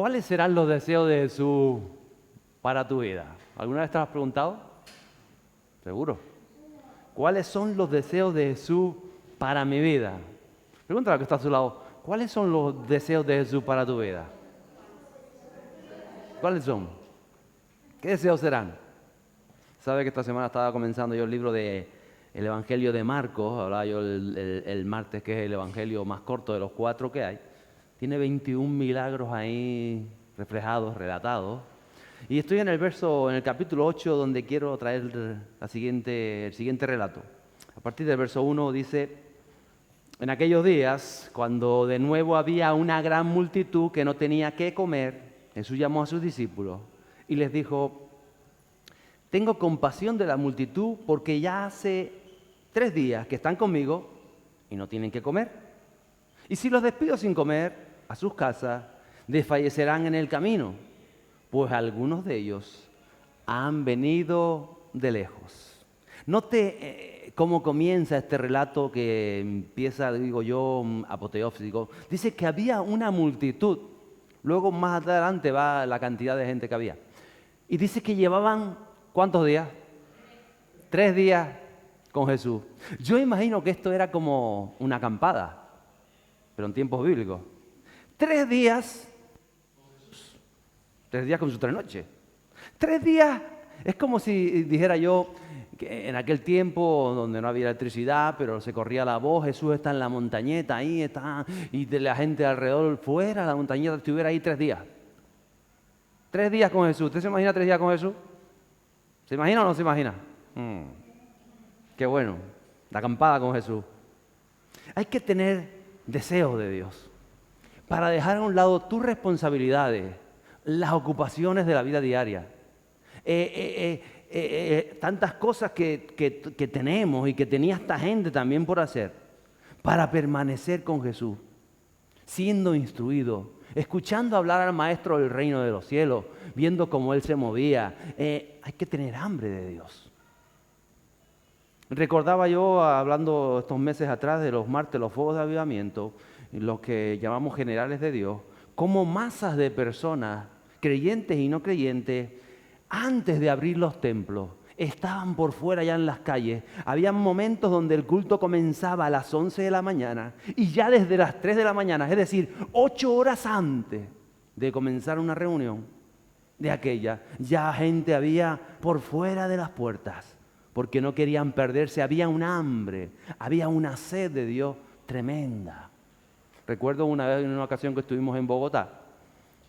¿Cuáles serán los deseos de Jesús para tu vida? ¿Alguna vez te lo has preguntado? Seguro. ¿Cuáles son los deseos de Jesús para mi vida? Pregúntale al que está a su lado. ¿Cuáles son los deseos de Jesús para tu vida? ¿Cuáles son? ¿Qué deseos serán? Sabe que esta semana estaba comenzando yo el libro de el Evangelio de Marcos. Hablaba yo el martes, que es el Evangelio más corto de los 4 que hay. Tiene 21 milagros ahí reflejados, relatados. Y estoy en el capítulo 8, donde quiero traer el siguiente relato. A partir del verso 1 dice: en aquellos días, cuando de nuevo había una gran multitud que no tenía qué comer, Jesús llamó a sus discípulos y les dijo: tengo compasión de la multitud, porque ya hace 3 días que están conmigo y no tienen qué comer. Y si los despido sin comer a sus casas, desfallecerán en el camino, pues algunos de ellos han venido de lejos. Note cómo comienza este relato, que empieza, digo yo, apoteósico. Dice que había una multitud. Luego más adelante va la cantidad de gente que había. Y dice que llevaban, ¿cuántos días? 3 días con Jesús. Yo imagino que esto era como una acampada, pero en tiempos bíblicos. 3 días, 3 días con sus 3 noches. 3 días, es como si dijera yo que en aquel tiempo donde no había electricidad, pero se corría la voz: Jesús está en la montañeta, ahí está, y de la gente alrededor fuera de la montañeta estuviera ahí 3 días. 3 días con Jesús. ¿Usted se imagina 3 días con Jesús? ¿Se imagina o no se imagina? Qué bueno, la acampada con Jesús. Hay que tener deseos de Dios para dejar a un lado tus responsabilidades, las ocupaciones de la vida diaria, tantas cosas que tenemos y que tenía esta gente también por hacer, para permanecer con Jesús, siendo instruido, escuchando hablar al Maestro del reino de los cielos, viendo cómo Él se movía. Hay que tener hambre de Dios. Recordaba yo, hablando estos meses atrás de los martes, los fuegos de avivamiento, los que llamamos generales de Dios, cómo masas de personas, creyentes y no creyentes, antes de abrir los templos, estaban por fuera ya en las calles. Había momentos donde el culto comenzaba a las 11 de la mañana y ya desde las 3 de la mañana, es decir, 8 horas antes de comenzar una reunión de aquella, ya gente había por fuera de las puertas, porque no querían perderse. Había un hambre, había una sed de Dios tremenda. Recuerdo una vez, en una ocasión que estuvimos en Bogotá,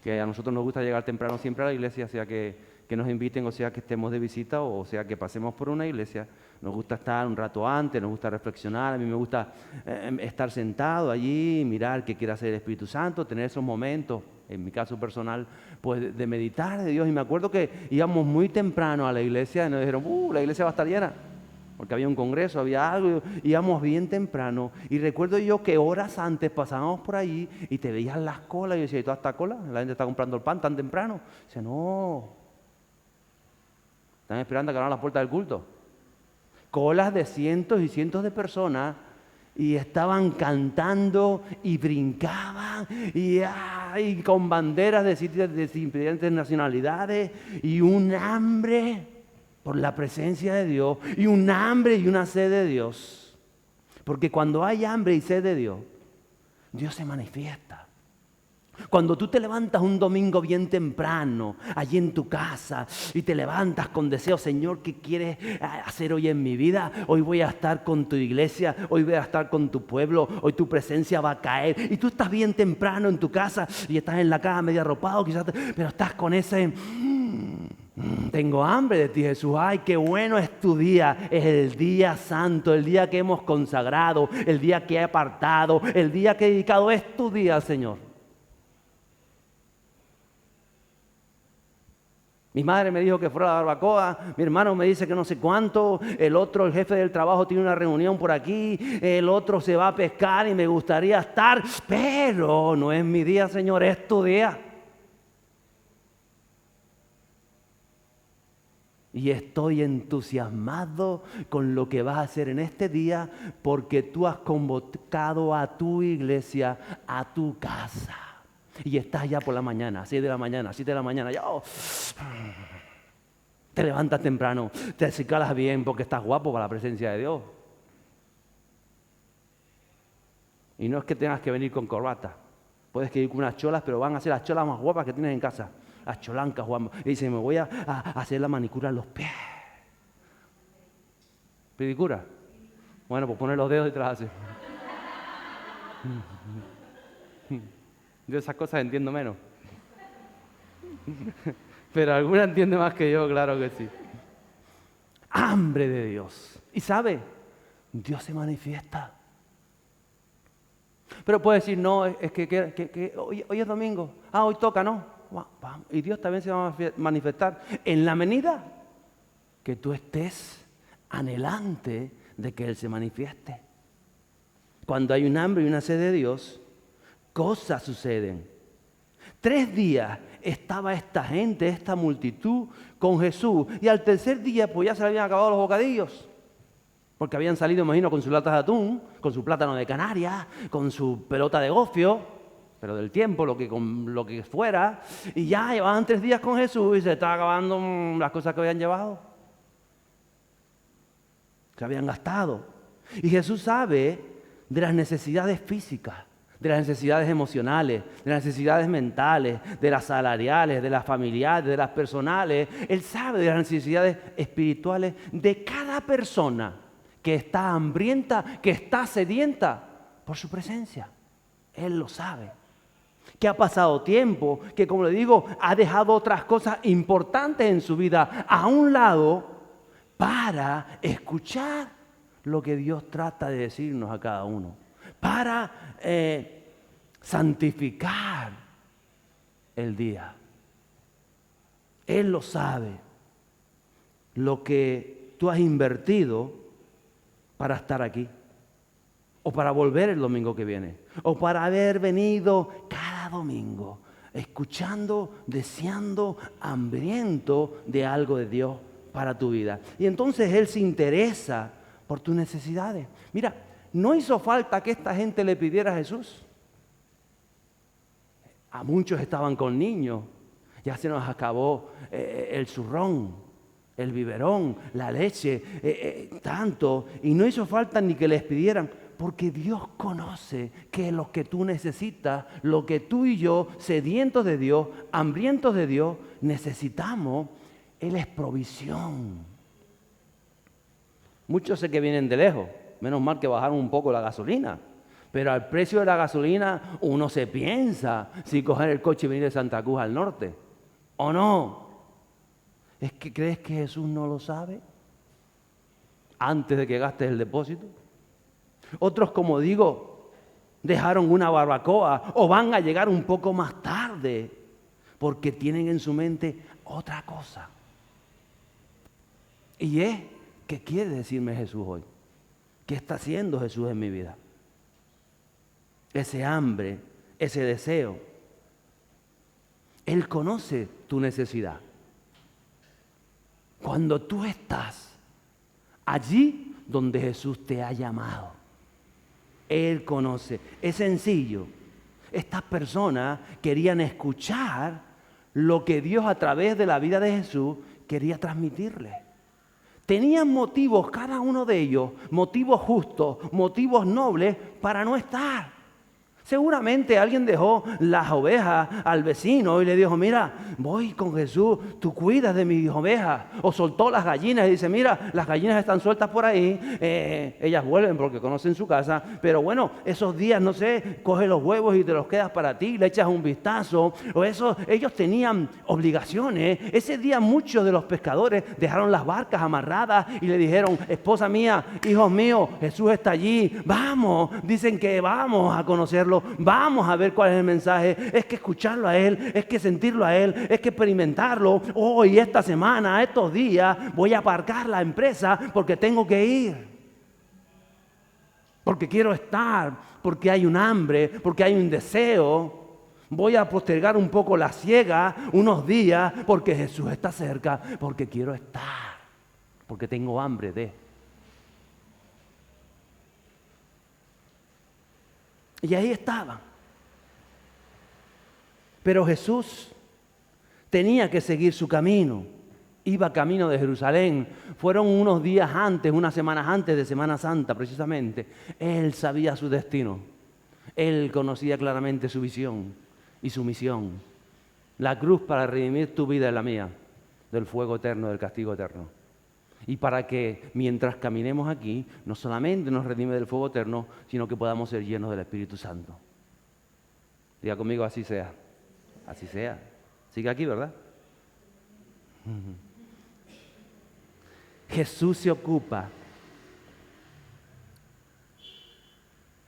que a nosotros nos gusta llegar temprano siempre a la iglesia, sea que nos inviten, o sea que estemos de visita, o sea que pasemos por una iglesia. Nos gusta estar un rato antes, nos gusta reflexionar. A mí me gusta estar sentado allí, mirar qué quiere hacer el Espíritu Santo, tener esos momentos, en mi caso personal, pues de meditar de Dios. Y me acuerdo que íbamos muy temprano a la iglesia y nos dijeron: la iglesia va a estar llena, porque había un congreso, había algo. Íbamos bien temprano, y recuerdo yo que horas antes pasábamos por allí y te veías las colas. Y yo decía: ¿y toda esta cola? La gente está comprando el pan tan temprano. Dice: no, están esperando a que abran las puertas del culto. Colas de cientos y cientos de personas, y estaban cantando y brincaban y con banderas de diferentes nacionalidades, y un hambre por la presencia de Dios, y un hambre y una sed de Dios. Porque cuando hay hambre y sed de Dios, Dios se manifiesta. Cuando tú te levantas un domingo bien temprano, allí en tu casa, y te levantas con deseo: Señor, ¿qué quieres hacer hoy en mi vida? Hoy voy a estar con tu iglesia, hoy voy a estar con tu pueblo, hoy tu presencia va a caer. Y tú estás bien temprano en tu casa y estás en la cama medio arropado, quizás, pero estás con ese: tengo hambre de ti, Jesús. Ay, qué bueno es tu día. Es el día santo, el día que hemos consagrado, el día que he apartado, el día que he dedicado. Es tu día, Señor. Mi madre me dijo que fuera a la barbacoa, mi hermano me dice que no sé cuánto, el otro, el jefe del trabajo, tiene una reunión por aquí, el otro se va a pescar y me gustaría estar, pero no es mi día, Señor, es tu día. Y estoy entusiasmado con lo que vas a hacer en este día, porque tú has convocado a tu iglesia, a tu casa. Y estás ya por la mañana, 6 de la mañana, 7 de la mañana, ya, te levantas temprano, te acicalas bien porque estás guapo para la presencia de Dios. Y no es que tengas que venir con corbata. Puedes que ir con unas cholas, pero van a ser las cholas más guapas que tienes en casa. Las cholancas, Juan. Y dice, me voy a hacer la manicura en los pies. ¿Pedicura? Bueno, pues poner los dedos detrás así. Yo esas cosas entiendo menos. Pero alguna entiende más que yo, claro que sí. Hambre de Dios. Y sabe, Dios se manifiesta. Pero puede decir, no, es que hoy es domingo. Hoy toca, ¿no? Y Dios también se va a manifestar en la medida que tú estés anhelante de que Él se manifieste. Cuando hay un hambre y una sed de Dios, cosas suceden. 3 días estaba esta gente, esta multitud con Jesús, y al tercer día pues ya se le habían acabado los bocadillos. Porque habían salido, imagino, con sus latas de atún, con su plátano de Canarias, con su pelota de gofio, pero del tiempo, lo que fuera, y ya llevaban 3 días con Jesús y se estaban acabando las cosas que habían llevado, que habían gastado. Y Jesús sabe de las necesidades físicas, de las necesidades emocionales, de las necesidades mentales, de las salariales, de las familiares, de las personales. Él sabe de las necesidades espirituales de cada persona que está hambrienta, que está sedienta por su presencia. Él lo sabe. Que ha pasado tiempo, que como le digo, ha dejado otras cosas importantes en su vida a un lado para escuchar lo que Dios trata de decirnos a cada uno. Para santificar el día. Él lo sabe. Lo que tú has invertido para estar aquí, o para volver el domingo que viene, o para haber venido cada domingo, escuchando, deseando, hambriento de algo de Dios para tu vida. Y entonces Él se interesa por tus necesidades. Mira, no hizo falta que esta gente le pidiera a Jesús. A muchos estaban con niños, ya se nos acabó el zurrón, el biberón, la leche, tanto, y no hizo falta ni que les pidieran, porque Dios conoce que lo que tú necesitas, lo que tú y yo, sedientos de Dios, hambrientos de Dios, necesitamos. Él es provisión. Muchos sé que vienen de lejos, menos mal que bajaron un poco la gasolina, pero al precio de la gasolina uno se piensa si coger el coche y venir de Santa Cruz al norte, ¿o no? ¿Es que crees que Jesús no lo sabe antes de que gastes el depósito? Otros, como digo, dejaron una barbacoa o van a llegar un poco más tarde porque tienen en su mente otra cosa. Y es, ¿qué quiere decirme Jesús hoy? ¿Qué está haciendo Jesús en mi vida? Ese hambre, ese deseo. Él conoce tu necesidad. Cuando tú estás allí donde Jesús te ha llamado, Él conoce. Es sencillo. Estas personas querían escuchar lo que Dios a través de la vida de Jesús quería transmitirles. Tenían motivos, cada uno de ellos, motivos justos, motivos nobles para no estar. Seguramente alguien dejó las ovejas al vecino y le dijo, mira, voy con Jesús, tú cuidas de mis ovejas. O soltó las gallinas y dice, mira, las gallinas están sueltas por ahí, ellas vuelven porque conocen su casa, pero bueno, esos días, no sé, coge los huevos y te los quedas para ti, le echas un vistazo. O eso, ellos tenían obligaciones. Ese día muchos de los pescadores dejaron las barcas amarradas y le dijeron, esposa mía, hijos míos, Jesús está allí, vamos, dicen que vamos a conocerlo. Vamos a ver cuál es el mensaje. Es que escucharlo a Él, es que sentirlo a Él, es que experimentarlo. Hoy, esta semana, estos días, voy a aparcar la empresa porque tengo que ir. Porque quiero estar, porque hay un hambre, porque hay un deseo. Voy a postergar un poco la siega unos días porque Jesús está cerca, porque quiero estar, porque tengo hambre de. Y ahí estaban. Pero Jesús tenía que seguir su camino. Iba camino de Jerusalén. Fueron unos días antes, unas semanas antes de Semana Santa precisamente. Él sabía su destino. Él conocía claramente su visión y su misión. La cruz para redimir tu vida y la mía del fuego eterno, del castigo eterno. Y para que mientras caminemos aquí, no solamente nos redime del fuego eterno, sino que podamos ser llenos del Espíritu Santo. Diga conmigo, así sea. Así sea. Sigue aquí, ¿verdad? Jesús se ocupa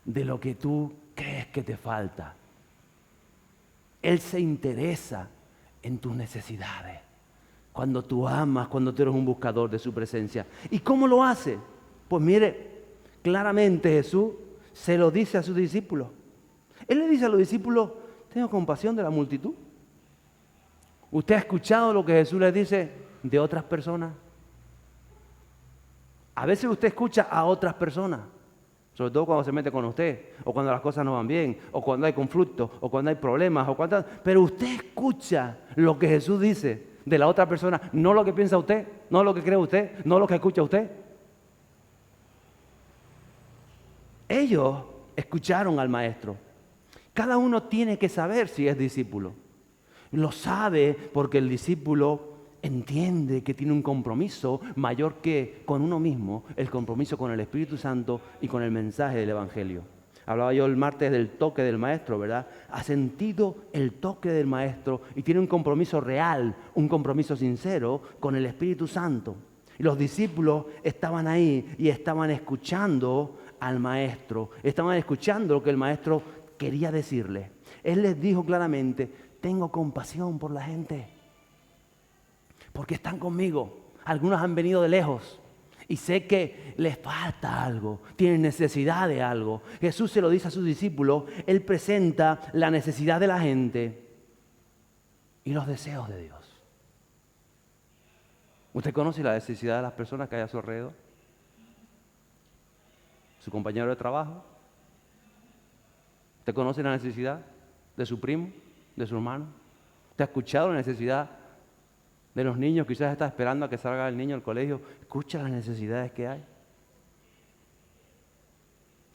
de lo que tú crees que te falta. Él se interesa en tus necesidades. Cuando tú amas, cuando tú eres un buscador de su presencia. ¿Y cómo lo hace? Pues mire, claramente Jesús se lo dice a sus discípulos. Él le dice a los discípulos, tengo compasión de la multitud. ¿Usted ha escuchado lo que Jesús le dice de otras personas? A veces usted escucha a otras personas, sobre todo cuando se mete con usted, o cuando las cosas no van bien, o cuando hay conflictos, o cuando hay problemas, pero usted escucha lo que Jesús dice de la otra persona, no lo que piensa usted, no lo que cree usted, no lo que escucha usted. Ellos escucharon al Maestro. Cada uno tiene que saber si es discípulo. Lo sabe porque el discípulo entiende que tiene un compromiso mayor que con uno mismo, el compromiso con el Espíritu Santo y con el mensaje del Evangelio. Hablaba yo el martes del toque del Maestro, ¿verdad? Ha sentido el toque del Maestro y tiene un compromiso real, un compromiso sincero con el Espíritu Santo. Y los discípulos estaban ahí y estaban escuchando al Maestro, estaban escuchando lo que el Maestro quería decirles. Él les dijo claramente, tengo compasión por la gente, porque están conmigo. Algunos han venido de lejos y sé que les falta algo, tienen necesidad de algo. Jesús se lo dice a sus discípulos, Él presenta la necesidad de la gente y los deseos de Dios. ¿Usted conoce la necesidad de las personas que hay a su alrededor? ¿Su compañero de trabajo? ¿Usted conoce la necesidad de su primo, de su hermano? ¿Usted ha escuchado la necesidad de los niños? Quizás está esperando a que salga el niño al colegio. Escucha las necesidades que hay.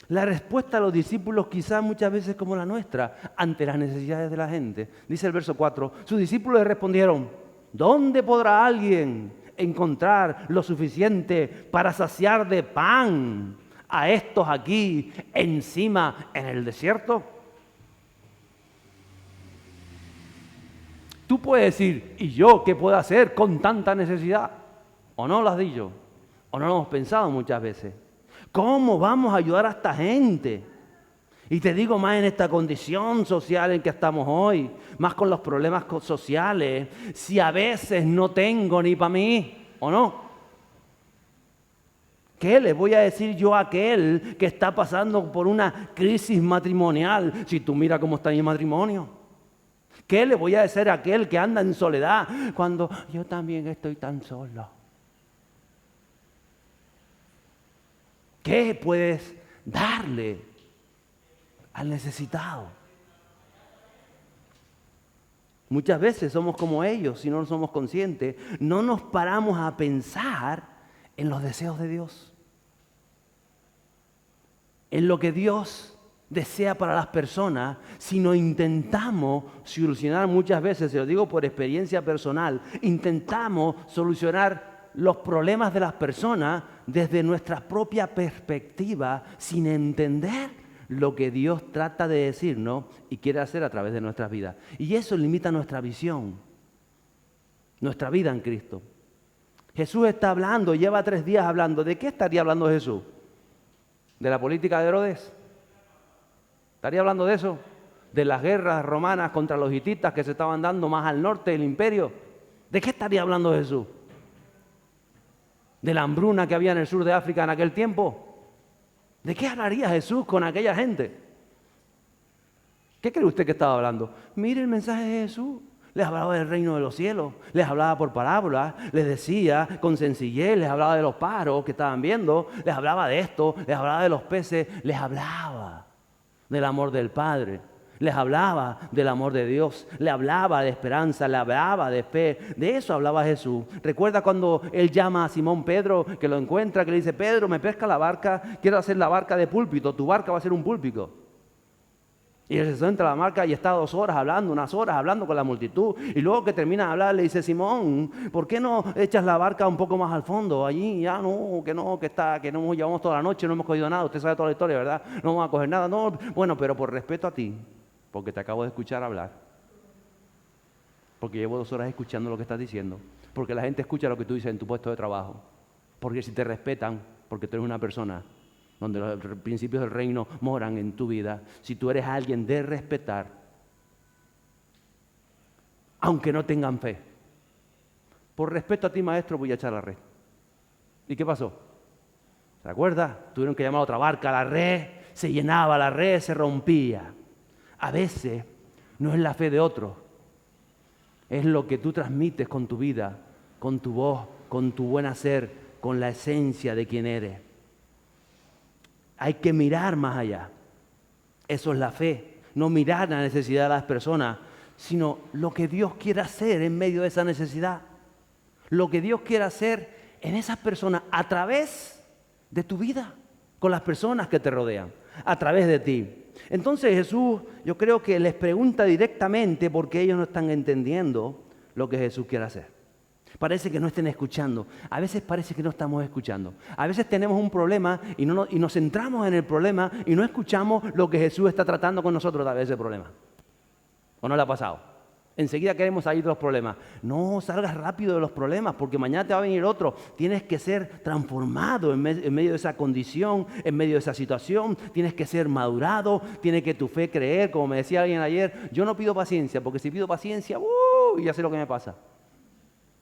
La respuesta a los discípulos quizás muchas veces como la nuestra ante las necesidades de la gente. Dice el verso 4, sus discípulos le respondieron, ¿dónde podrá alguien encontrar lo suficiente para saciar de pan a estos aquí encima en el desierto? Tú puedes decir, ¿y yo qué puedo hacer con tanta necesidad? ¿O no lo has dicho? ¿O no lo hemos pensado muchas veces? ¿Cómo vamos a ayudar a esta gente? Y te digo más en esta condición social en que estamos hoy, más con los problemas sociales, si a veces no tengo ni para mí, ¿o no? ¿Qué le voy a decir yo a aquel que está pasando por una crisis matrimonial si tú mira cómo está mi matrimonio? ¿Qué le voy a decir a aquel que anda en soledad cuando yo también estoy tan solo? ¿Qué puedes darle al necesitado? Muchas veces somos como ellos, si no somos conscientes, no nos paramos a pensar en los deseos de Dios, en lo que Dios desea para las personas, sino intentamos solucionar muchas veces, se lo digo por experiencia personal, intentamos solucionar los problemas de las personas desde nuestra propia perspectiva, sin entender lo que Dios trata de decirnos y quiere hacer a través de nuestras vidas. Y eso limita nuestra visión, nuestra vida en Cristo. Jesús está hablando, lleva 3 días hablando. ¿De qué estaría hablando Jesús? ¿De la política de Herodes? ¿Estaría hablando de eso? ¿De las guerras romanas contra los hititas que se estaban dando más al norte del imperio? ¿De qué estaría hablando Jesús? ¿De la hambruna que había en el sur de África en aquel tiempo? ¿De qué hablaría Jesús con aquella gente? ¿Qué cree usted que estaba hablando? Mire el mensaje de Jesús. Les hablaba del reino de los cielos, les hablaba por parábolas, les decía con sencillez, les hablaba de los pájaros que estaban viendo, les hablaba de esto, les hablaba de los peces, les hablaba del amor del Padre, Les hablaba del amor de Dios, le hablaba de esperanza, le hablaba de fe. De eso hablaba Jesús. ¿Recuerda cuando Él llama a Simón Pedro, que lo encuentra, que le dice, Pedro, me pesca la barca, quiero hacer la barca de púlpito, tu barca va a ser un púlpito? Y él se entra a la barca y está 2 horas hablando, unas horas hablando con la multitud. Y luego que termina de hablar le dice, Simón, ¿por qué no echas la barca un poco más al fondo? Allí ya no, que no llevamos toda la noche, no hemos cogido nada. Usted sabe toda la historia, ¿verdad? No vamos a coger nada. No, bueno, pero por respeto a ti, porque te acabo de escuchar hablar, porque llevo 2 horas escuchando lo que estás diciendo, porque la gente escucha lo que tú dices en tu puesto de trabajo, porque si te respetan, porque tú eres una persona donde los principios del reino moran en tu vida, si tú eres alguien de respetar, aunque no tengan fe, por respeto a ti, maestro, voy a echar la red. ¿Y qué pasó? ¿Se acuerda? Tuvieron que llamar a otra barca, la red se llenaba, la red se rompía. A veces no es la fe de otros, es lo que tú transmites con tu vida, con tu voz, con tu buen hacer, con la esencia de quien eres. Hay que mirar más allá. Eso es la fe. No mirar la necesidad de las personas, sino lo que Dios quiere hacer en medio de esa necesidad. Lo que Dios quiere hacer en esas personas a través de tu vida, con las personas que te rodean, a través de ti. Entonces Jesús, yo creo que les pregunta directamente porque ellos no están entendiendo lo que Jesús quiere hacer. Parece que no estén escuchando. A veces parece que no estamos escuchando. A veces tenemos un problema y nos centramos en el problema y no escuchamos lo que Jesús está tratando con nosotros a través de ese problema. ¿O no le ha pasado? Enseguida queremos salir de los problemas. No salgas rápido de los problemas porque mañana te va a venir otro. Tienes que ser transformado en medio de esa condición, en medio de esa situación. Tienes que ser madurado, tiene que tu fe creer. Como me decía alguien ayer, yo no pido paciencia porque si pido paciencia, ya sé lo que me pasa.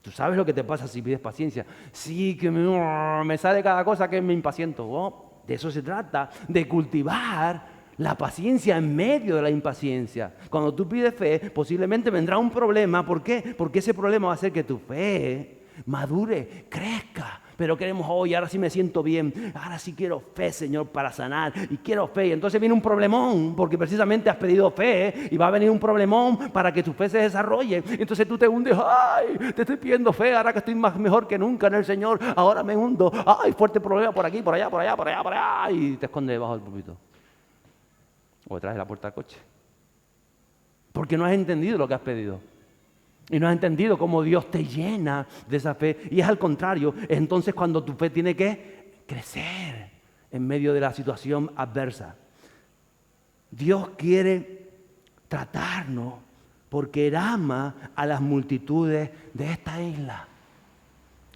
¿Tú sabes lo que te pasa si pides paciencia? Sí, que me sale cada cosa que me impaciento. De eso se trata, de cultivar la paciencia en medio de la impaciencia. Cuando tú pides fe, posiblemente vendrá un problema. ¿Por qué? Porque ese problema va a hacer que tu fe madure, crezca. Pero queremos, ahora sí me siento bien, ahora sí quiero fe, Señor, para sanar, y quiero fe. Y entonces viene un problemón, porque precisamente has pedido fe, y va a venir un problemón para que tu fe se desarrolle. Entonces tú te hundes, ay, te estoy pidiendo fe, ahora que estoy mejor que nunca en el Señor, ahora me hundo, ay, fuerte problema por aquí, por allá, por allá, por allá, por allá, y te escondes debajo del púlpito. O detrás de la puerta del coche. Porque no has entendido lo que has pedido. Y no has entendido cómo Dios te llena de esa fe. Y es al contrario, es entonces cuando tu fe tiene que crecer en medio de la situación adversa. Dios quiere tratarnos porque Él ama a las multitudes de esta isla.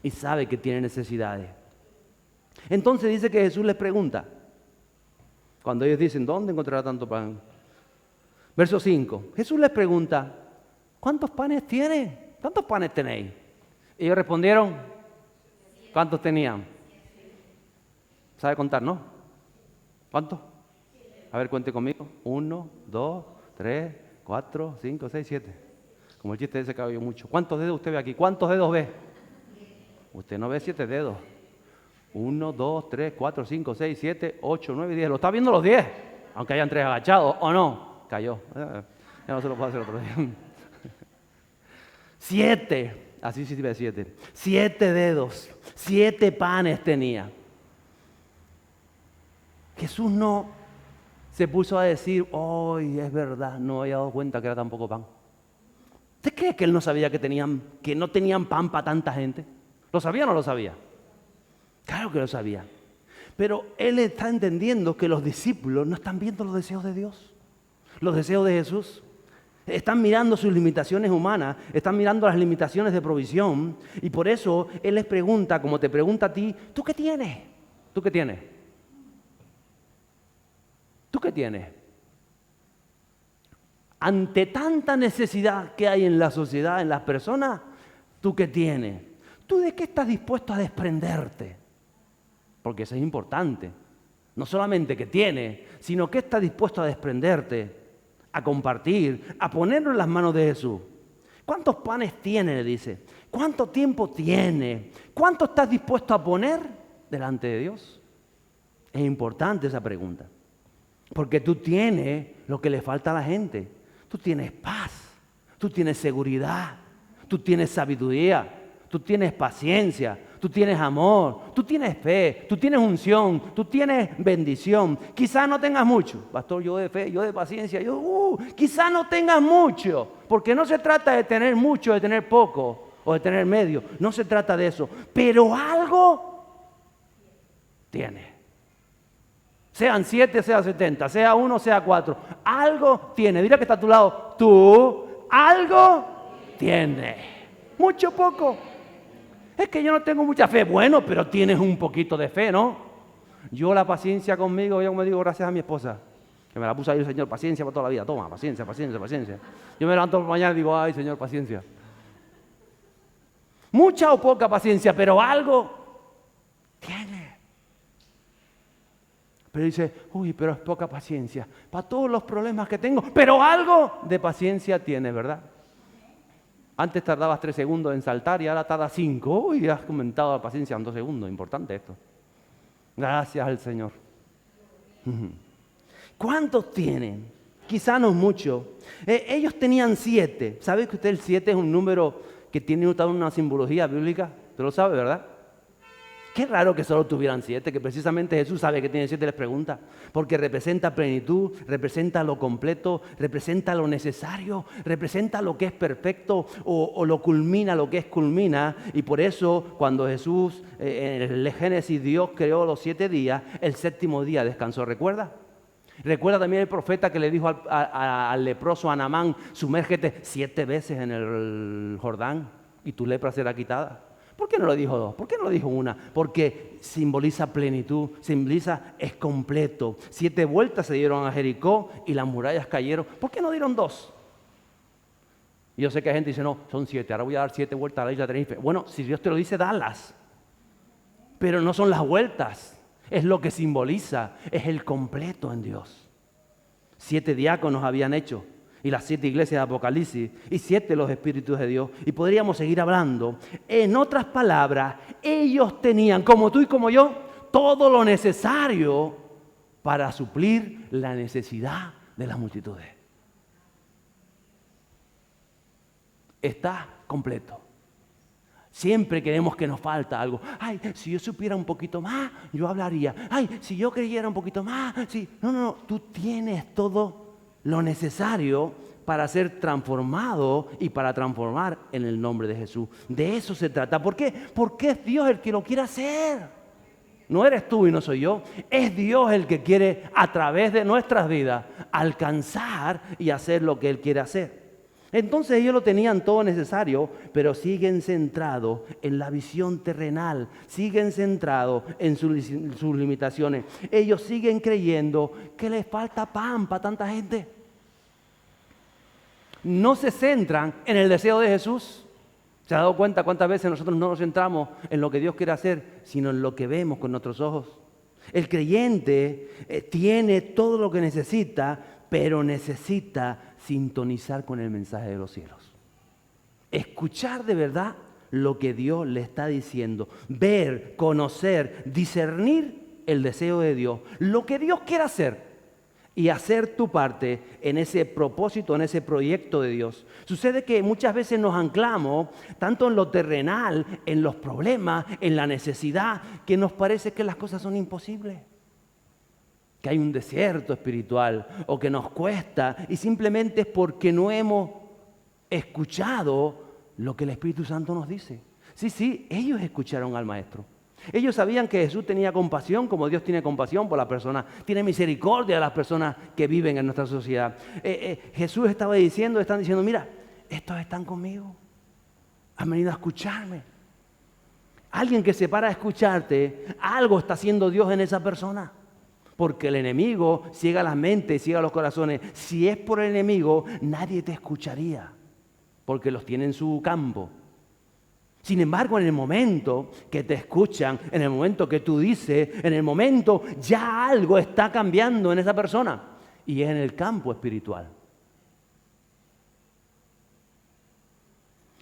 Y sabe que tiene necesidades. Entonces dice que Jesús les pregunta. Cuando ellos dicen, ¿dónde encontrará tanto pan? Verso 5. Jesús les pregunta, ¿cuántos panes tienen? ¿Cuántos panes tenéis? Ellos respondieron, ¿cuántos tenían? ¿Sabe contar, no? ¿Cuántos? A ver, cuente conmigo. 1, 2, 3, 4, 5, 6, 7. Como el chiste ese que había mucho. ¿Cuántos dedos usted ve aquí? ¿Cuántos dedos ve? Usted no ve 7 dedos. 1, 2, 3, 4, 5, 6, 7, 8, 9, 10. ¿Lo está viendo los 10? Aunque hayan 3 agachados, ¿o no? Cayó. Ya no se lo puedo hacer otro día. 7. Así sí ve 7. 7 dedos. 7 panes tenía. Jesús no se puso a decir, ¡ay, es verdad! No había dado cuenta que era tan poco pan. ¿Usted cree que él no sabía que no tenían pan para tanta gente? ¿Lo sabía o no lo sabía? Claro que lo sabía. Pero él está entendiendo que los discípulos no están viendo los deseos de Dios, los deseos de Jesús. Están mirando sus limitaciones humanas, están mirando las limitaciones de provisión. Y por eso él les pregunta, como te pregunta a ti, ¿tú qué tienes? ¿Tú qué tienes? ¿Tú qué tienes? Ante tanta necesidad que hay en la sociedad, en las personas, ¿tú qué tienes? ¿Tú de qué estás dispuesto a desprenderte? Porque eso es importante. No solamente que tienes, sino que estás dispuesto a desprenderte, a compartir, a ponerlo en las manos de Jesús. ¿Cuántos panes tiene? Le dice. ¿Cuánto tiempo tiene? ¿Cuánto estás dispuesto a poner delante de Dios? Es importante esa pregunta. Porque tú tienes lo que le falta a la gente. Tú tienes paz, tú tienes seguridad, tú tienes sabiduría, tú tienes paciencia, tú tienes amor, tú tienes fe, tú tienes unción, tú tienes bendición. Quizás no tengas mucho. Pastor, yo de fe, yo de paciencia, quizás no tengas mucho. Porque no se trata de tener mucho, de tener poco o de tener medio. No se trata de eso. Pero algo tienes. Sean 7, sea 70, sea 1, sea 4. Algo tiene. Mira que está a tu lado. Tú algo tienes. Mucho, poco. Es que yo no tengo mucha fe. Bueno, pero tienes un poquito de fe, ¿no? Yo la paciencia conmigo, yo me digo gracias a mi esposa, que me la puso ahí el Señor, paciencia para toda la vida. Toma, paciencia, paciencia, paciencia. Yo me levanto por la mañana y digo, ay, Señor, paciencia. Mucha o poca paciencia, pero algo tiene. Pero dice, uy, pero es poca paciencia. Para todos los problemas que tengo, pero algo de paciencia tiene, ¿verdad? Antes tardabas 3 segundos en saltar y ahora tardas 5. Uy, has aumentado la paciencia en 2 segundos. Importante esto. Gracias al Señor. ¿Cuántos tienen? Quizá no mucho. Ellos tenían 7. ¿Sabe que usted el 7 es un número que tiene una simbología bíblica? ¿Usted lo sabe, verdad? Qué raro que solo tuvieran 7, que precisamente Jesús sabe que tiene 7, les pregunta. Porque representa plenitud, representa lo completo, representa lo necesario, representa lo que es perfecto o lo culmina, lo que es culmina. Y por eso cuando Jesús, en el Génesis, Dios creó los 7 días, el 7º día descansó. ¿Recuerda? Recuerda también el profeta que le dijo al leproso, a Naamán, sumérgete 7 veces en el Jordán y tu lepra será quitada. ¿Por qué no lo dijo 2? ¿Por qué no lo dijo 1? Porque simboliza plenitud, simboliza es completo. 7 vueltas se dieron a Jericó y las murallas cayeron. ¿Por qué no dieron 2? Yo sé que hay gente que dice, no, son 7, ahora voy a dar 7 vueltas a la isla de Tenerife. Bueno, si Dios te lo dice, dalas. Pero no son las vueltas, es lo que simboliza, es el completo en Dios. 7 diáconos habían hecho. Y las 7 iglesias de Apocalipsis, y 7 los espíritus de Dios. Y podríamos seguir hablando. En otras palabras, ellos tenían, como tú y como yo, todo lo necesario para suplir la necesidad de las multitudes. Está completo. Siempre queremos que nos falta algo. Ay, si yo supiera un poquito más, yo hablaría. Ay, si yo creyera un poquito más. Sí. No, tú tienes todo lo necesario para ser transformado y para transformar en el nombre de Jesús. De eso se trata. ¿Por qué? Porque es Dios el que lo quiere hacer. No eres tú y no soy yo. Es Dios el que quiere, a través de nuestras vidas, alcanzar y hacer lo que Él quiere hacer. Entonces ellos lo tenían todo necesario, pero siguen centrados en la visión terrenal, siguen centrados en sus limitaciones. Ellos siguen creyendo que les falta pan para tanta gente. No se centran en el deseo de Jesús. ¿Se ha dado cuenta cuántas veces nosotros no nos centramos en lo que Dios quiere hacer, sino en lo que vemos con nuestros ojos? El creyente tiene todo lo que necesita, pero necesita sintonizar con el mensaje de los cielos. Escuchar de verdad lo que Dios le está diciendo. Ver, conocer, discernir el deseo de Dios. Lo que Dios quiere hacer. Y hacer tu parte en ese propósito, en ese proyecto de Dios. Sucede que muchas veces nos anclamos tanto en lo terrenal, en los problemas, en la necesidad, que nos parece que las cosas son imposibles. Que hay un desierto espiritual o que nos cuesta y simplemente es porque no hemos escuchado lo que el Espíritu Santo nos dice. Sí, ellos escucharon al Maestro. Ellos sabían que Jesús tenía compasión, como Dios tiene compasión por las personas, tiene misericordia de las personas que viven en nuestra sociedad. Jesús están diciendo, mira, estos están conmigo, han venido a escucharme. Alguien que se para a escucharte, algo está haciendo Dios en esa persona. Porque el enemigo ciega las mentes, ciega los corazones. Si es por el enemigo, nadie te escucharía, porque los tiene en su campo. Sin embargo, en el momento que te escuchan, en el momento que tú dices, en el momento ya algo está cambiando en esa persona. Y es en el campo espiritual.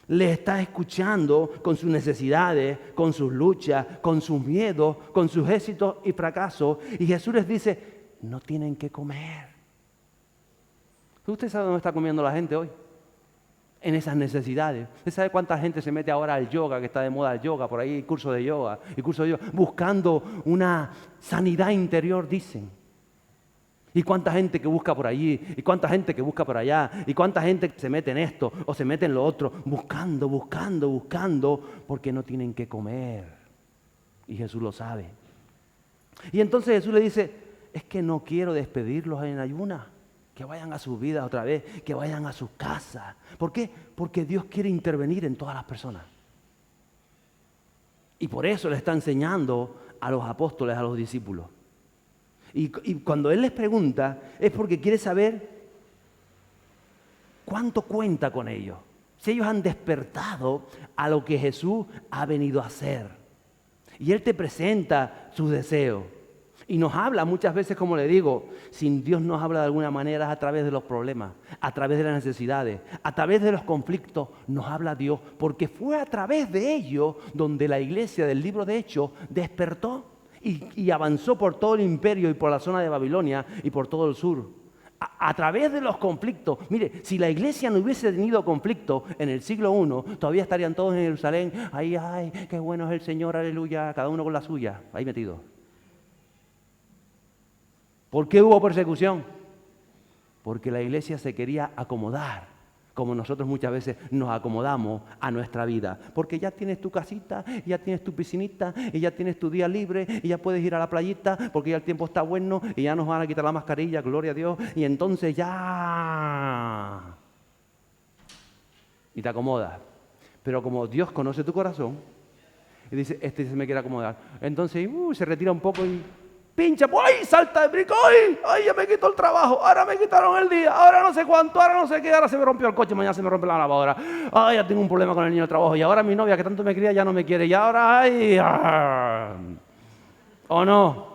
Le estás escuchando con sus necesidades, con sus luchas, con sus miedos, con sus éxitos y fracasos. Y Jesús les dice, no tienen que comer. ¿Usted sabe dónde está comiendo la gente hoy? En esas necesidades. ¿Usted sabe cuánta gente se mete ahora al yoga, que está de moda el yoga, por ahí curso de yoga, buscando una sanidad interior, dicen? ¿Y cuánta gente que busca por allí? ¿Y cuánta gente que busca por allá? ¿Y cuánta gente que se mete en esto o se mete en lo otro? Buscando, porque no tienen que comer. Y Jesús lo sabe. Y entonces Jesús le dice, es que no quiero despedirlos en ayunas. Que vayan a sus vidas otra vez, que vayan a sus casas. ¿Por qué? Porque Dios quiere intervenir en todas las personas. Y por eso le está enseñando a los apóstoles, a los discípulos. Y cuando Él les pregunta, es porque quiere saber cuánto cuenta con ellos. Si ellos han despertado a lo que Jesús ha venido a hacer. Y Él te presenta sus deseos. Y nos habla muchas veces, como le digo, si Dios nos habla de alguna manera es a través de los problemas, a través de las necesidades, a través de los conflictos, nos habla Dios, porque fue a través de ello donde la iglesia del libro de Hechos despertó y avanzó por todo el imperio y por la zona de Babilonia y por todo el sur. A través de los conflictos. Mire, si la iglesia no hubiese tenido conflicto en el siglo I, todavía estarían todos en Jerusalén, ay, qué bueno es el Señor, aleluya, cada uno con la suya, ahí metido. ¿Por qué hubo persecución? Porque la iglesia se quería acomodar, como nosotros muchas veces nos acomodamos a nuestra vida. Porque ya tienes tu casita, ya tienes tu piscinita, y ya tienes tu día libre, y ya puedes ir a la playita, porque ya el tiempo está bueno, y ya nos van a quitar la mascarilla, gloria a Dios, y entonces ya... Y te acomodas. Pero como Dios conoce tu corazón, y dice, este se me quiere acomodar, entonces se retira un poco y... pincha, ¡ay! Salta de brinco, ¡ay! Ya me quitó el trabajo, ahora me quitaron el día, ahora no sé cuánto, ahora no sé qué, ahora se me rompió el coche, mañana se me rompe la lavadora, ¡ay! Ya tengo un problema con el niño del trabajo, y ahora mi novia que tanto me quería ya no me quiere, y ahora, ¡ay! ¿O no?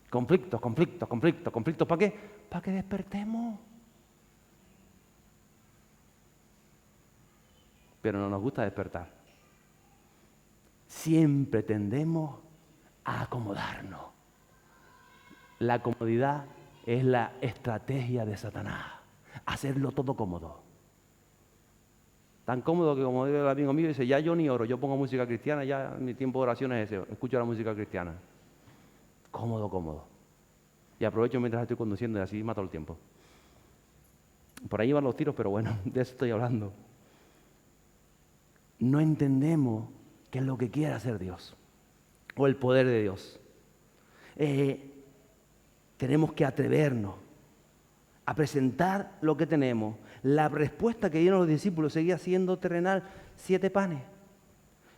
Conflictos, ¿para qué? Para que despertemos. Pero no nos gusta despertar. Siempre tendemos a acomodarnos. La comodidad es la estrategia de Satanás. Hacerlo todo cómodo. Tan cómodo que, como dice el amigo mío, dice, ya yo ni oro, yo pongo música cristiana, ya mi tiempo de oración es ese, escucho la música cristiana. Cómodo. Y aprovecho mientras estoy conduciendo y así mato el tiempo. Por ahí van los tiros, pero bueno, de eso estoy hablando. No entendemos qué es lo que quiere hacer Dios. O el poder de Dios. Tenemos que atrevernos a presentar lo que tenemos. La respuesta que dieron los discípulos seguía siendo terrenal, 7 panes.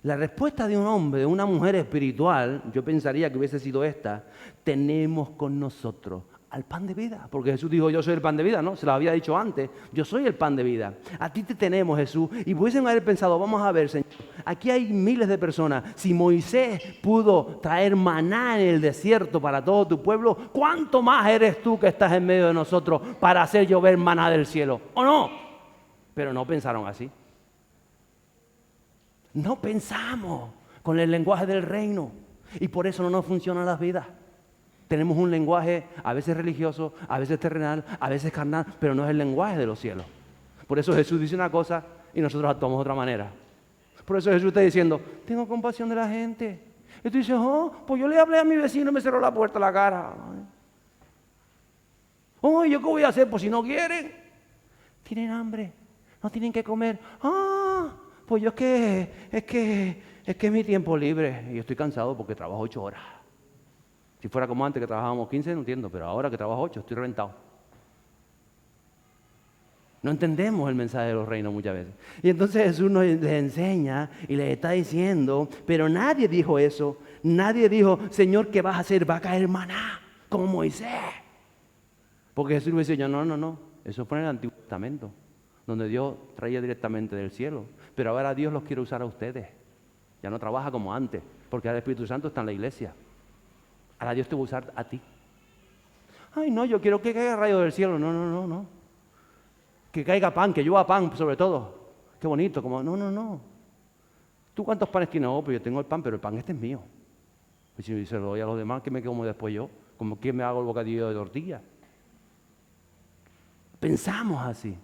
La respuesta de un hombre, de una mujer espiritual, yo pensaría que hubiese sido esta: tenemos con nosotros al pan de vida. Porque Jesús dijo, yo soy el pan de vida, ¿no? Se lo había dicho antes, yo soy el pan de vida. A ti te tenemos, Jesús. Y pudiesen haber pensado, vamos a ver, Señor, aquí hay miles de personas. Si Moisés pudo traer maná en el desierto para todo tu pueblo, ¿cuánto más eres tú que estás en medio de nosotros para hacer llover maná del cielo? ¿O no? Pero no pensaron así. No pensamos con el lenguaje del reino. Y por eso no nos funcionan las vidas. Tenemos un lenguaje a veces religioso, a veces terrenal, a veces carnal, pero no es el lenguaje de los cielos. Por eso Jesús dice una cosa y nosotros actuamos de otra manera. Por eso Jesús está diciendo, tengo compasión de la gente. Y tú dices, pues yo le hablé a mi vecino y me cerró la puerta a la cara. ¿Yo qué voy a hacer? Pues si no quieren. Tienen hambre, no tienen que comer. Pues yo es que es mi tiempo libre y yo estoy cansado porque trabajo 8 horas. Si fuera como antes que trabajábamos 15, no entiendo, pero ahora que trabajo 8, estoy reventado. No entendemos el mensaje de los reinos muchas veces. Y entonces Jesús les enseña y les está diciendo, pero nadie dijo eso. Nadie dijo, Señor, ¿qué vas a hacer? Va a caer maná, como Moisés. Porque Jesús le dice, no. Eso fue en el Antiguo Testamento, donde Dios traía directamente del cielo. Pero ahora Dios los quiere usar a ustedes. Ya no trabaja como antes, porque ahora el Espíritu Santo está en la iglesia. Ahora Dios te va a usar a ti. Ay, no, yo quiero que caiga rayo del cielo. No. Que caiga pan, que llueva pan sobre todo. Qué bonito, como, no. ¿Tú cuántos panes tienes? Pues yo tengo el pan, pero el pan este es mío. Y si se lo doy a los demás, ¿qué me como después yo? ¿Cómo que me hago el bocadillo de tortilla? Pensamos así,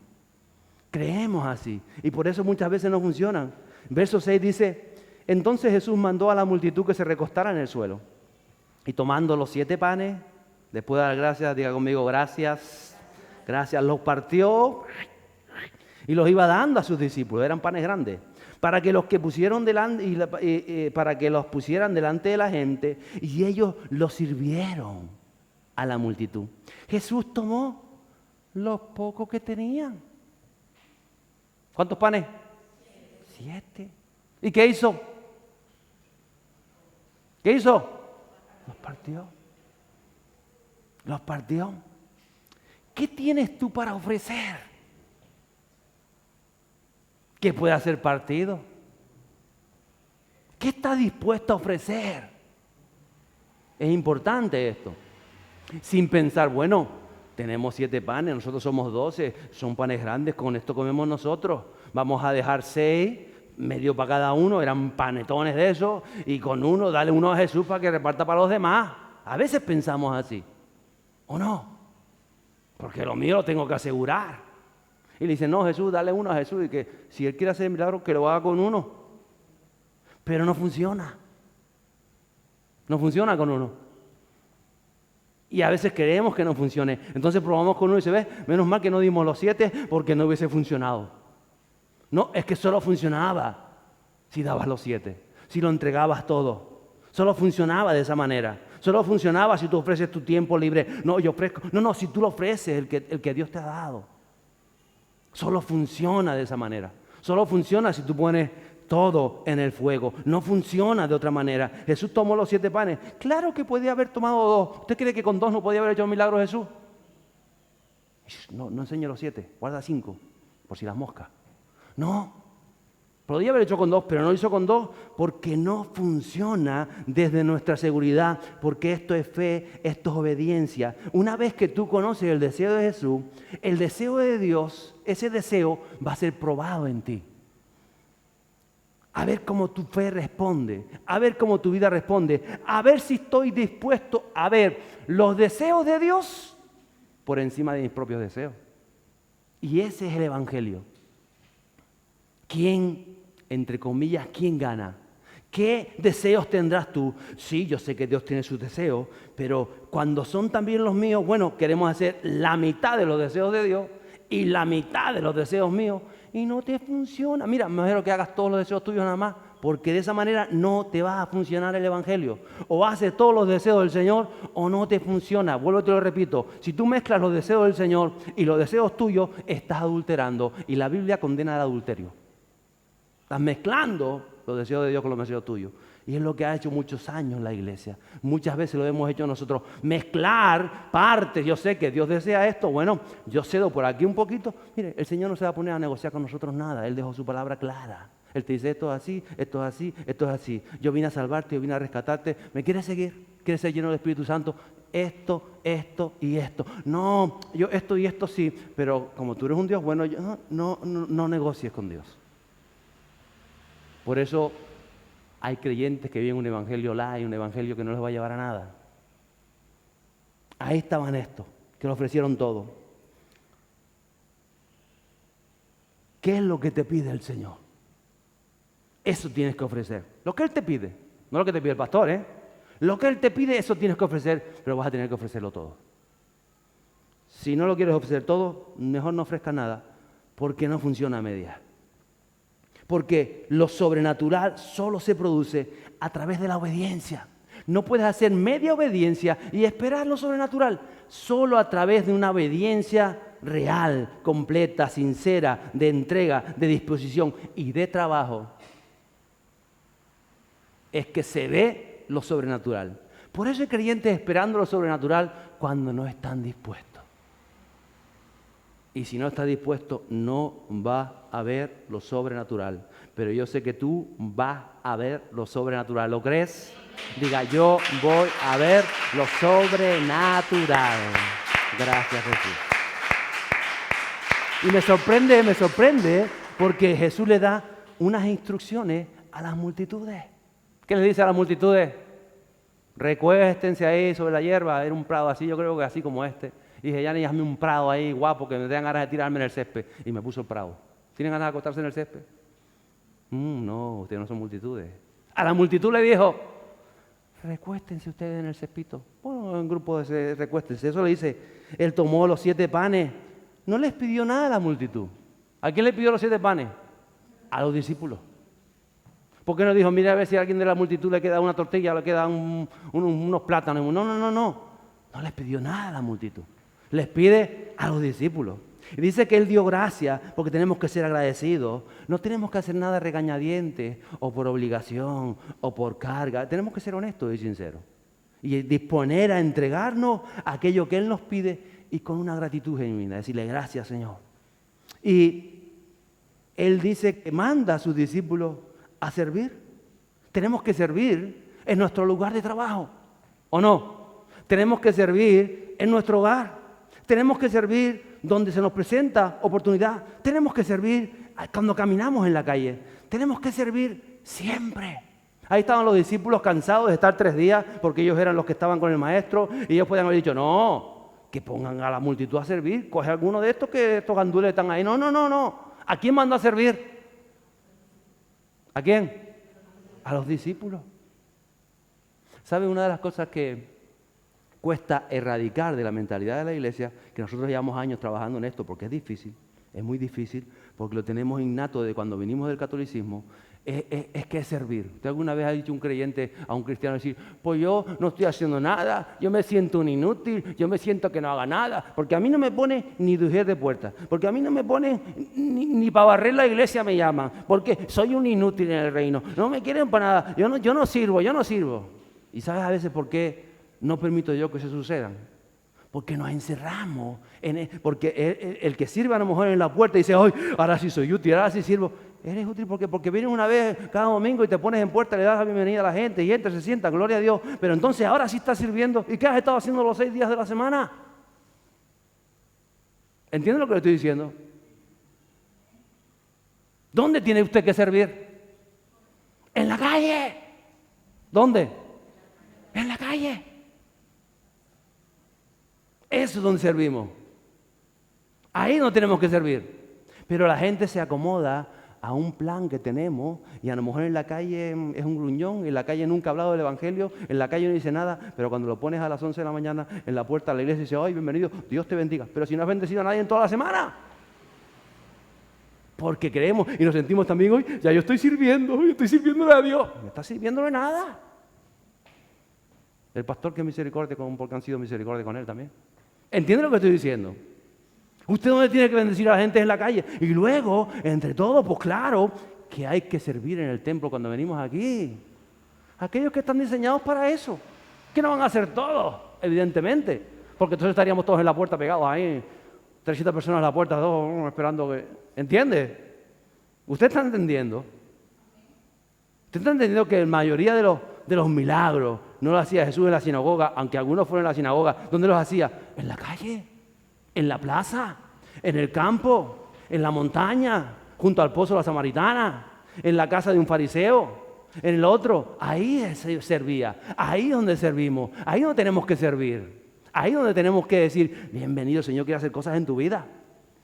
creemos así, y por eso muchas veces no funcionan. Verso 6 dice, entonces Jesús mandó a la multitud que se recostara en el suelo, y tomando los 7 panes, después de dar gracias, diga conmigo, gracias, gracias, los partió y los iba dando a sus discípulos, eran panes grandes, para que los pusieran delante de la gente, y ellos los sirvieron a la multitud. Jesús tomó los pocos que tenían. ¿Cuántos panes? 7. ¿Y qué hizo? ¿Qué hizo? Los partió. Los partió. ¿Qué tienes tú para ofrecer que pueda ser partido? ¿Qué estás dispuesto a ofrecer? Es importante esto. Sin pensar, bueno, tenemos 7 panes, nosotros somos 12, son panes grandes, con esto comemos nosotros. Vamos a dejar 6, medio para cada uno, eran panetones de esos, y con uno, dale uno a Jesús para que reparta para los demás. A veces pensamos así, ¿o no? Porque lo mío lo tengo que asegurar. Y le dicen, no, Jesús, dale uno a Jesús, y que si Él quiere hacer el milagro, que lo haga con uno. Pero no funciona. No funciona con uno. Y a veces creemos que no funcione. Entonces probamos con uno y se ve, menos mal que no dimos los 7 porque no hubiese funcionado. No, es que solo funcionaba si dabas los 7, si lo entregabas todo. Solo funcionaba de esa manera. Solo funcionaba si tú ofreces tu tiempo libre. No, yo ofrezco. No, si tú lo ofreces, el que Dios te ha dado. Solo funciona de esa manera. Solo funciona si tú pones todo en el fuego. No funciona de otra manera. Jesús tomó los 7 panes. Claro que podía haber tomado 2. ¿Usted cree que con 2 no podía haber hecho un milagro Jesús? No enseñe los 7. Guarda 5, por si las moscas. No. Podía haber hecho con 2, pero no lo hizo con 2 porque no funciona desde nuestra seguridad, porque esto es fe, esto es obediencia. Una vez que tú conoces el deseo de Jesús, el deseo de Dios, ese deseo va a ser probado en ti. A ver cómo tu fe responde, a ver cómo tu vida responde, a ver si estoy dispuesto a ver los deseos de Dios por encima de mis propios deseos. Y ese es el Evangelio. ¿Quién, entre comillas, quién gana? ¿Qué deseos tendrás tú? Sí, yo sé que Dios tiene sus deseos, pero cuando son también los míos, bueno, queremos hacer la mitad de los deseos de Dios y la mitad de los deseos míos y no te funciona. Mira, mejor que hagas todos los deseos tuyos nada más, porque de esa manera no te va a funcionar el Evangelio. O haces todos los deseos del Señor o no te funciona. Vuelvo y te lo repito, si tú mezclas los deseos del Señor y los deseos tuyos, estás adulterando y la Biblia condena al adulterio. Estás mezclando los deseos de Dios con los deseos tuyos. Y es lo que ha hecho muchos años la iglesia. Muchas veces lo hemos hecho nosotros. Mezclar partes. Yo sé que Dios desea esto. Bueno, yo cedo por aquí un poquito. Mire, el Señor no se va a poner a negociar con nosotros nada. Él dejó su palabra clara. Él te dice esto es así, esto es así, esto es así. Yo vine a salvarte, yo vine a rescatarte. ¿Me quieres seguir? ¿Quieres ser lleno del Espíritu Santo? Esto y esto. No, yo esto y esto sí. Pero como tú eres un Dios bueno, no negocies con Dios. Por eso hay creyentes que viven un evangelio light, un evangelio que no les va a llevar a nada. Ahí estaban estos, que le ofrecieron todo. ¿Qué es lo que te pide el Señor? Eso tienes que ofrecer. Lo que Él te pide, no lo que te pide el pastor, ¿eh? Lo que Él te pide, eso tienes que ofrecer, pero vas a tener que ofrecerlo todo. Si no lo quieres ofrecer todo, mejor no ofrezcas nada, porque no funciona a medias. Porque lo sobrenatural solo se produce a través de la obediencia. No puedes hacer media obediencia y esperar lo sobrenatural. Solo a través de una obediencia real, completa, sincera, de entrega, de disposición y de trabajo, es que se ve lo sobrenatural. Por eso hay creyentes esperando lo sobrenatural cuando no están dispuestos. Y si no estás dispuesto, no va a haber lo sobrenatural. Pero yo sé que tú vas a ver lo sobrenatural. ¿Lo crees? Diga, yo voy a ver lo sobrenatural. Gracias, Jesús. Y me sorprende, porque Jesús le da unas instrucciones a las multitudes. ¿Qué le dice a las multitudes? recuéstense ahí sobre la hierba. Era un prado así, yo creo que así como este. Y dije, Yanni, hazme un prado ahí guapo que me den ganas de tirarme en el césped. Y me puso el prado. ¿Tienen ganas de acostarse en el césped? No, ustedes no son multitudes. A la multitud le dijo, recuéstense ustedes en el cespito. Bueno, en grupo recuéstense. Eso le dice, él tomó los 7 panes. No les pidió nada a la multitud. ¿A quién le pidió los 7 panes? A los discípulos. ¿Por qué no dijo, mira a ver si a alguien de la multitud le queda una tortilla o le quedan unos plátanos? No. No les pidió nada a la multitud. Les pide a los discípulos. Y dice que Él dio gracia porque tenemos que ser agradecidos. No tenemos que hacer nada regañadientes o por obligación o por carga. Tenemos que ser honestos y sinceros. Y disponer a entregarnos aquello que Él nos pide y con una gratitud genuina. Decirle gracias, Señor. Y Él dice que manda a sus discípulos a servir. Tenemos que servir en nuestro lugar de trabajo. ¿O no? Tenemos que servir en nuestro hogar. Tenemos que servir donde se nos presenta oportunidad. Tenemos que servir cuando caminamos en la calle. Tenemos que servir siempre. Ahí estaban los discípulos cansados de estar 3 días porque ellos eran los que estaban con el maestro y ellos podían haber dicho, no, que pongan a la multitud a servir. Coge alguno de estos que estos gandules están ahí. No. ¿A quién mandó a servir? ¿A quién? A los discípulos. ¿Sabe una de las cosas que cuesta erradicar de la mentalidad de la iglesia, que nosotros llevamos años trabajando en esto, porque es difícil, es muy difícil, porque lo tenemos innato de cuando venimos del catolicismo, es que es servir? ¿Usted alguna vez ha dicho un creyente a un cristiano decir, pues yo no estoy haciendo nada, yo me siento un inútil, yo me siento que no haga nada, porque a mí no me pone ni de de puerta, porque a mí no me pone ni para barrer la iglesia me llaman, porque soy un inútil en el reino, no me quieren para nada, yo no sirvo. ¿Y sabes a veces por qué no permito yo que se sucedan? Porque nos encerramos, porque el que sirve a lo mejor en la puerta dice, hoy, ahora sí soy útil, ahora sí sirvo. Eres útil porque vienes una vez cada domingo y te pones en puerta, le das la bienvenida a la gente y entra, se sienta, gloria a Dios. Pero entonces ahora sí estás sirviendo. ¿Y qué has estado haciendo los 6 días de la semana? ¿Entiende lo que le estoy diciendo? ¿Dónde tiene usted que servir? En la calle. ¿Dónde? En la calle. Eso es donde servimos. Ahí no tenemos que servir. Pero la gente se acomoda a un plan que tenemos y a lo mejor en la calle es un gruñón, en la calle nunca ha hablado del Evangelio, en la calle no dice nada, pero cuando lo pones a las 11 de la mañana en la puerta de la iglesia dice, ¡ay, bienvenido, Dios te bendiga! Pero si no has bendecido a nadie en toda la semana. Porque creemos y nos sentimos también hoy, ya yo estoy sirviéndole a Dios. No está sirviéndole nada. El pastor que es misericordia porque han sido misericordia con él también. ¿Entiende lo que estoy diciendo? Usted dónde tiene que bendecir a la gente en la calle. Y luego, entre todos, pues claro, que hay que servir en el templo cuando venimos aquí. Aquellos que están diseñados para eso. Que no van a hacer todos, evidentemente. Porque entonces estaríamos todos en la puerta pegados ahí. 300 personas en la puerta, todos esperando que... ¿Entiende? ¿Usted está entendiendo? ¿Usted está entendiendo que la mayoría de los milagros no lo hacía Jesús en la sinagoga, aunque algunos fueron en la sinagoga? ¿Dónde los hacía? En la calle, en la plaza, en el campo, en la montaña, junto al pozo de la Samaritana, en la casa de un fariseo, en el otro. Ahí se servía, ahí es donde servimos, ahí es donde tenemos que servir, ahí es donde tenemos que decir, bienvenido, Señor, quiere hacer cosas en tu vida.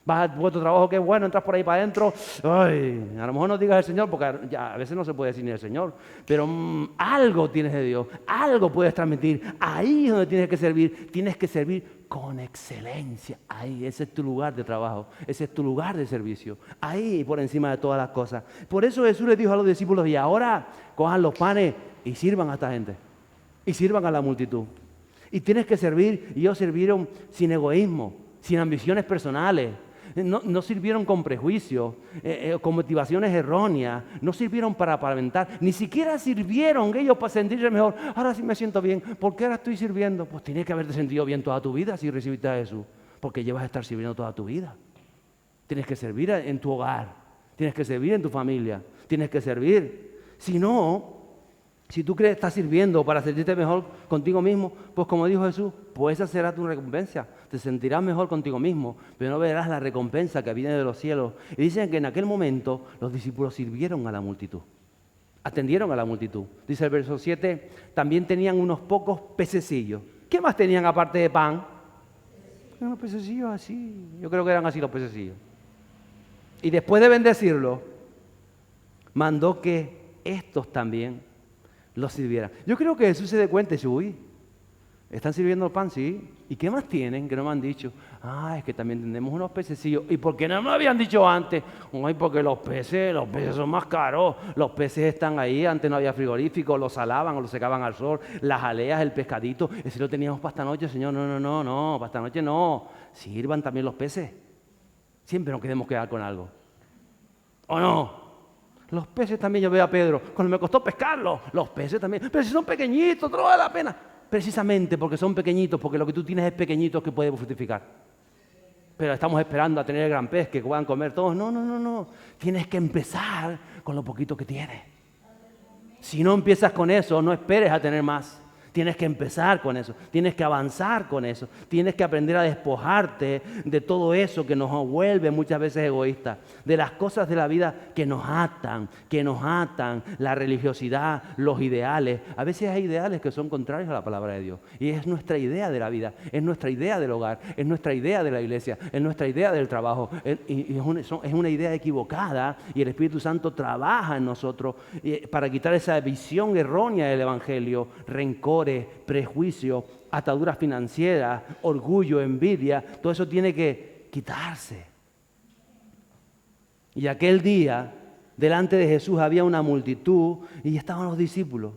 Vas a tu trabajo, qué bueno, entras por ahí para adentro. Ay, a lo mejor no digas el Señor, porque ya a veces no se puede decir ni el Señor. Pero algo tienes de Dios, algo puedes transmitir. Ahí es donde tienes que servir con excelencia. Ahí, ese es tu lugar de trabajo, ese es tu lugar de servicio. Ahí, por encima de todas las cosas. Por eso Jesús les dijo a los discípulos, y ahora cojan los panes y sirvan a esta gente. Y sirvan a la multitud. Y tienes que servir, y ellos sirvieron sin egoísmo, sin ambiciones personales. No sirvieron con prejuicios, con motivaciones erróneas, no sirvieron para aparentar, ni siquiera sirvieron ellos para sentirse mejor. Ahora sí me siento bien, ¿por qué ahora estoy sirviendo? Pues tienes que haberte sentido bien toda tu vida si recibiste a Jesús, porque llevas a estar sirviendo toda tu vida. Tienes que servir en tu hogar, tienes que servir en tu familia, tienes que servir. Si no, si tú crees que estás sirviendo para sentirte mejor contigo mismo, pues como dijo Jesús, pues esa será tu recompensa. Te sentirás mejor contigo mismo, pero no verás la recompensa que viene de los cielos. Y dicen que en aquel momento los discípulos sirvieron a la multitud. Atendieron a la multitud. Dice el verso 7, también tenían unos pocos pececillos. ¿Qué más tenían aparte de pan? Unos pececillos así. Yo creo que eran así los pececillos. Y después de bendecirlo, mandó que estos también los sirvieran. Yo creo que Jesús se dé cuenta y dice, uy, ¿están sirviendo el pan? Sí. ¿Y qué más tienen que no me han dicho? Es que también tenemos unos pececillos. ¿Y por qué no me habían dicho antes? Ay, porque los peces son más caros. Los peces están ahí, antes no había frigorífico, los salaban o los secaban al sol. Las aleas, el pescadito, ese lo teníamos para esta noche, Señor. No, para esta noche no. Sirvan también los peces. Siempre nos queremos quedar con algo. ¿O no? Los peces también, yo veo a Pedro, cuando me costó pescarlos, los peces también. Pero si son pequeñitos, no vale la pena. Precisamente porque son pequeñitos, porque lo que tú tienes es pequeñito que puede fructificar. Pero estamos esperando a tener el gran pez que puedan comer todos. No. Tienes que empezar con lo poquito que tienes. Si no empiezas con eso, no esperes a tener más. Tienes que empezar con eso, tienes que avanzar con eso, tienes que aprender a despojarte de todo eso que nos vuelve muchas veces egoístas, de las cosas de la vida que nos atan, la religiosidad, los ideales. A veces hay ideales que son contrarios a la palabra de Dios y es nuestra idea de la vida, es nuestra idea del hogar, es nuestra idea de la iglesia, es nuestra idea del trabajo, y es una idea equivocada y el Espíritu Santo trabaja en nosotros para quitar esa visión errónea del Evangelio, rencor, prejuicio, ataduras financieras, orgullo, envidia, todo eso tiene que quitarse. Y aquel día, delante de Jesús había una multitud y estaban los discípulos.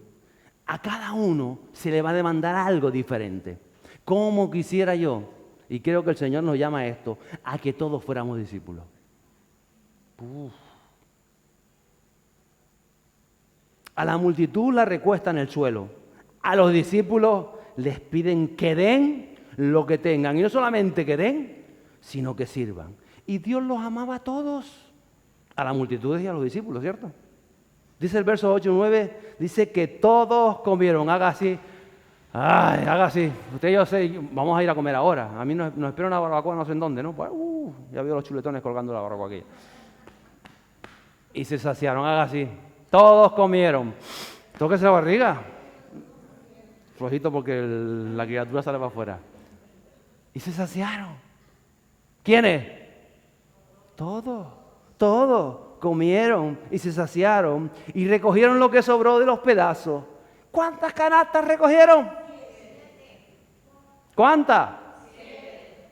A cada uno se le va a demandar algo diferente. ¿Cómo quisiera yo? Y creo que el Señor nos llama a esto, a que todos fuéramos discípulos. A la multitud la recuestan en el suelo. A los discípulos les piden que den lo que tengan. Y no solamente que den, sino que sirvan. Y Dios los amaba a todos. A la multitud y a los discípulos, ¿cierto? Dice el verso 8 y 9, dice que todos comieron. Haga así. Haga así. Usted yo sé, vamos a ir a comer ahora. A mí nos espera una barbacoa no sé en dónde, ¿no? Pues, ya veo los chuletones colgando la barbacoa aquí. Y se saciaron. Haga así. Todos comieron. Tóquese la barriga. Flojito porque la criatura sale para afuera. Y se saciaron. ¿Quiénes? Todos comieron y se saciaron y recogieron lo que sobró de los pedazos. ¿Cuántas canastas recogieron? 7. ¿Cuántas? 7.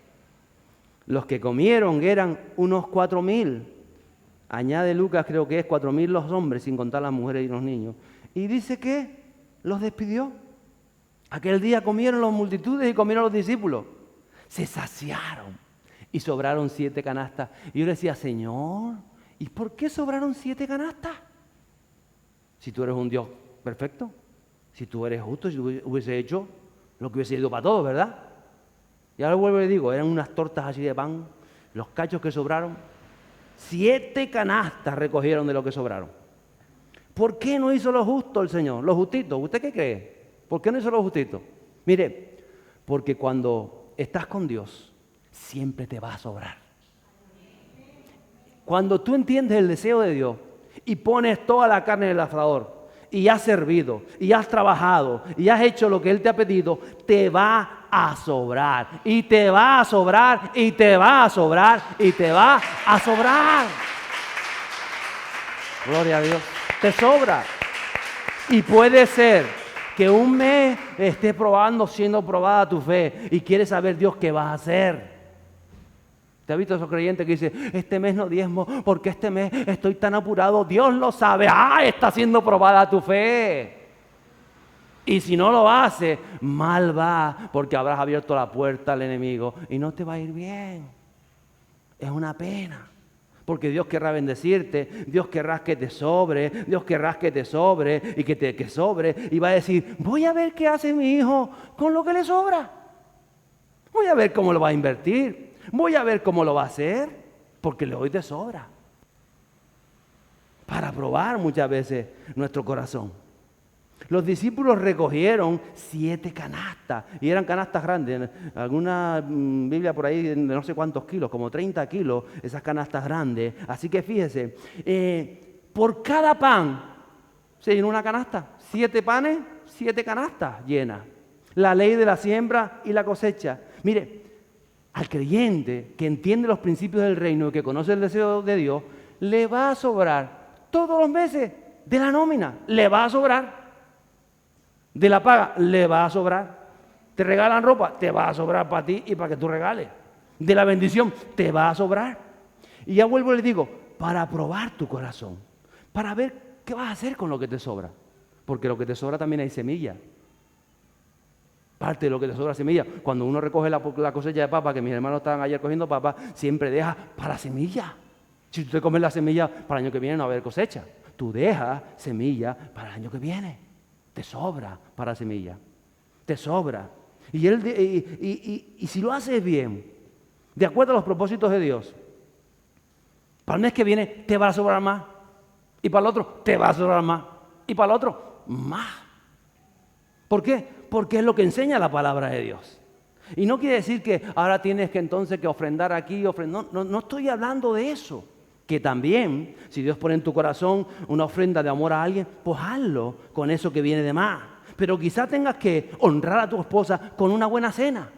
Los que comieron eran unos 4,000. Añade Lucas, creo que es 4,000 los hombres, sin contar las mujeres y los niños. Y dice que los despidió. Aquel día comieron las multitudes y comieron los discípulos. Se saciaron y sobraron 7 canastas. Y yo le decía, Señor, ¿y por qué sobraron 7 canastas? Si tú eres un Dios perfecto, si tú eres justo, si tú hubiese hecho lo que hubiese ido para todos, ¿verdad? Y ahora vuelvo y le digo, eran unas tortas así de pan, los cachos que sobraron, 7 canastas recogieron de lo que sobraron. ¿Por qué no hizo lo justo el Señor? Lo justito, ¿usted qué cree? ¿Por qué no hizo lo justito? Mire, porque cuando estás con Dios, siempre te va a sobrar. Cuando tú entiendes el deseo de Dios y pones toda la carne en el asador y has servido y has trabajado y has hecho lo que Él te ha pedido, te va a sobrar y te va a sobrar y te va a sobrar y te va a sobrar. Gloria a Dios. Te sobra. Y puede ser que un mes estés siendo probada tu fe y quieres saber Dios qué vas a hacer. ¿Te has visto esos creyentes que dicen, este mes no diezmo porque este mes estoy tan apurado? Dios lo sabe. Está siendo probada tu fe. Y si no lo hace, mal va, porque habrás abierto la puerta al enemigo y no te va a ir bien. Es una pena. Porque Dios querrá bendecirte, Dios querrá que te sobre, Dios querrá que te sobre y que sobre. Y va a decir, voy a ver qué hace mi hijo con lo que le sobra. Voy a ver cómo lo va a invertir. Voy a ver cómo lo va a hacer, porque le doy de sobra. Para probar muchas veces nuestro corazón. Los discípulos recogieron 7 canastas, y eran canastas grandes. Alguna Biblia por ahí de no sé cuántos kilos, como 30 kilos, esas canastas grandes. Así que fíjese, por cada pan Se llenó una canasta. 7 panes, 7 canastas llenas. La ley de la siembra y la cosecha. Mire, al creyente que entiende los principios del reino y que conoce el deseo de Dios, le va a sobrar todos los meses de la nómina. Le va a sobrar. De la paga, le va a sobrar. Te regalan ropa, te va a sobrar para ti y para que tú regales. De la bendición, te va a sobrar. Y ya vuelvo y les digo, para probar tu corazón, para ver qué vas a hacer con lo que te sobra. Porque lo que te sobra también hay semilla. Parte de lo que te sobra semilla. Cuando uno recoge la cosecha de papa, que mis hermanos estaban ayer cogiendo papa, siempre deja para semilla. Si tú te comes la semilla, para el año que viene no va a haber cosecha. Tú dejas semilla para el año que viene. Te sobra para semilla. Te sobra. Y si lo haces bien, de acuerdo a los propósitos de Dios, para el mes que viene te va a sobrar más. Y para el otro te va a sobrar más. Y para el otro, más. ¿Por qué? Porque es lo que enseña la palabra de Dios. Y no quiere decir que ahora tienes que entonces que ofrendar aquí, no estoy hablando de eso. Que también, si Dios pone en tu corazón una ofrenda de amor a alguien, pues hazlo con eso que viene de más. Pero quizás tengas que honrar a tu esposa con una buena cena.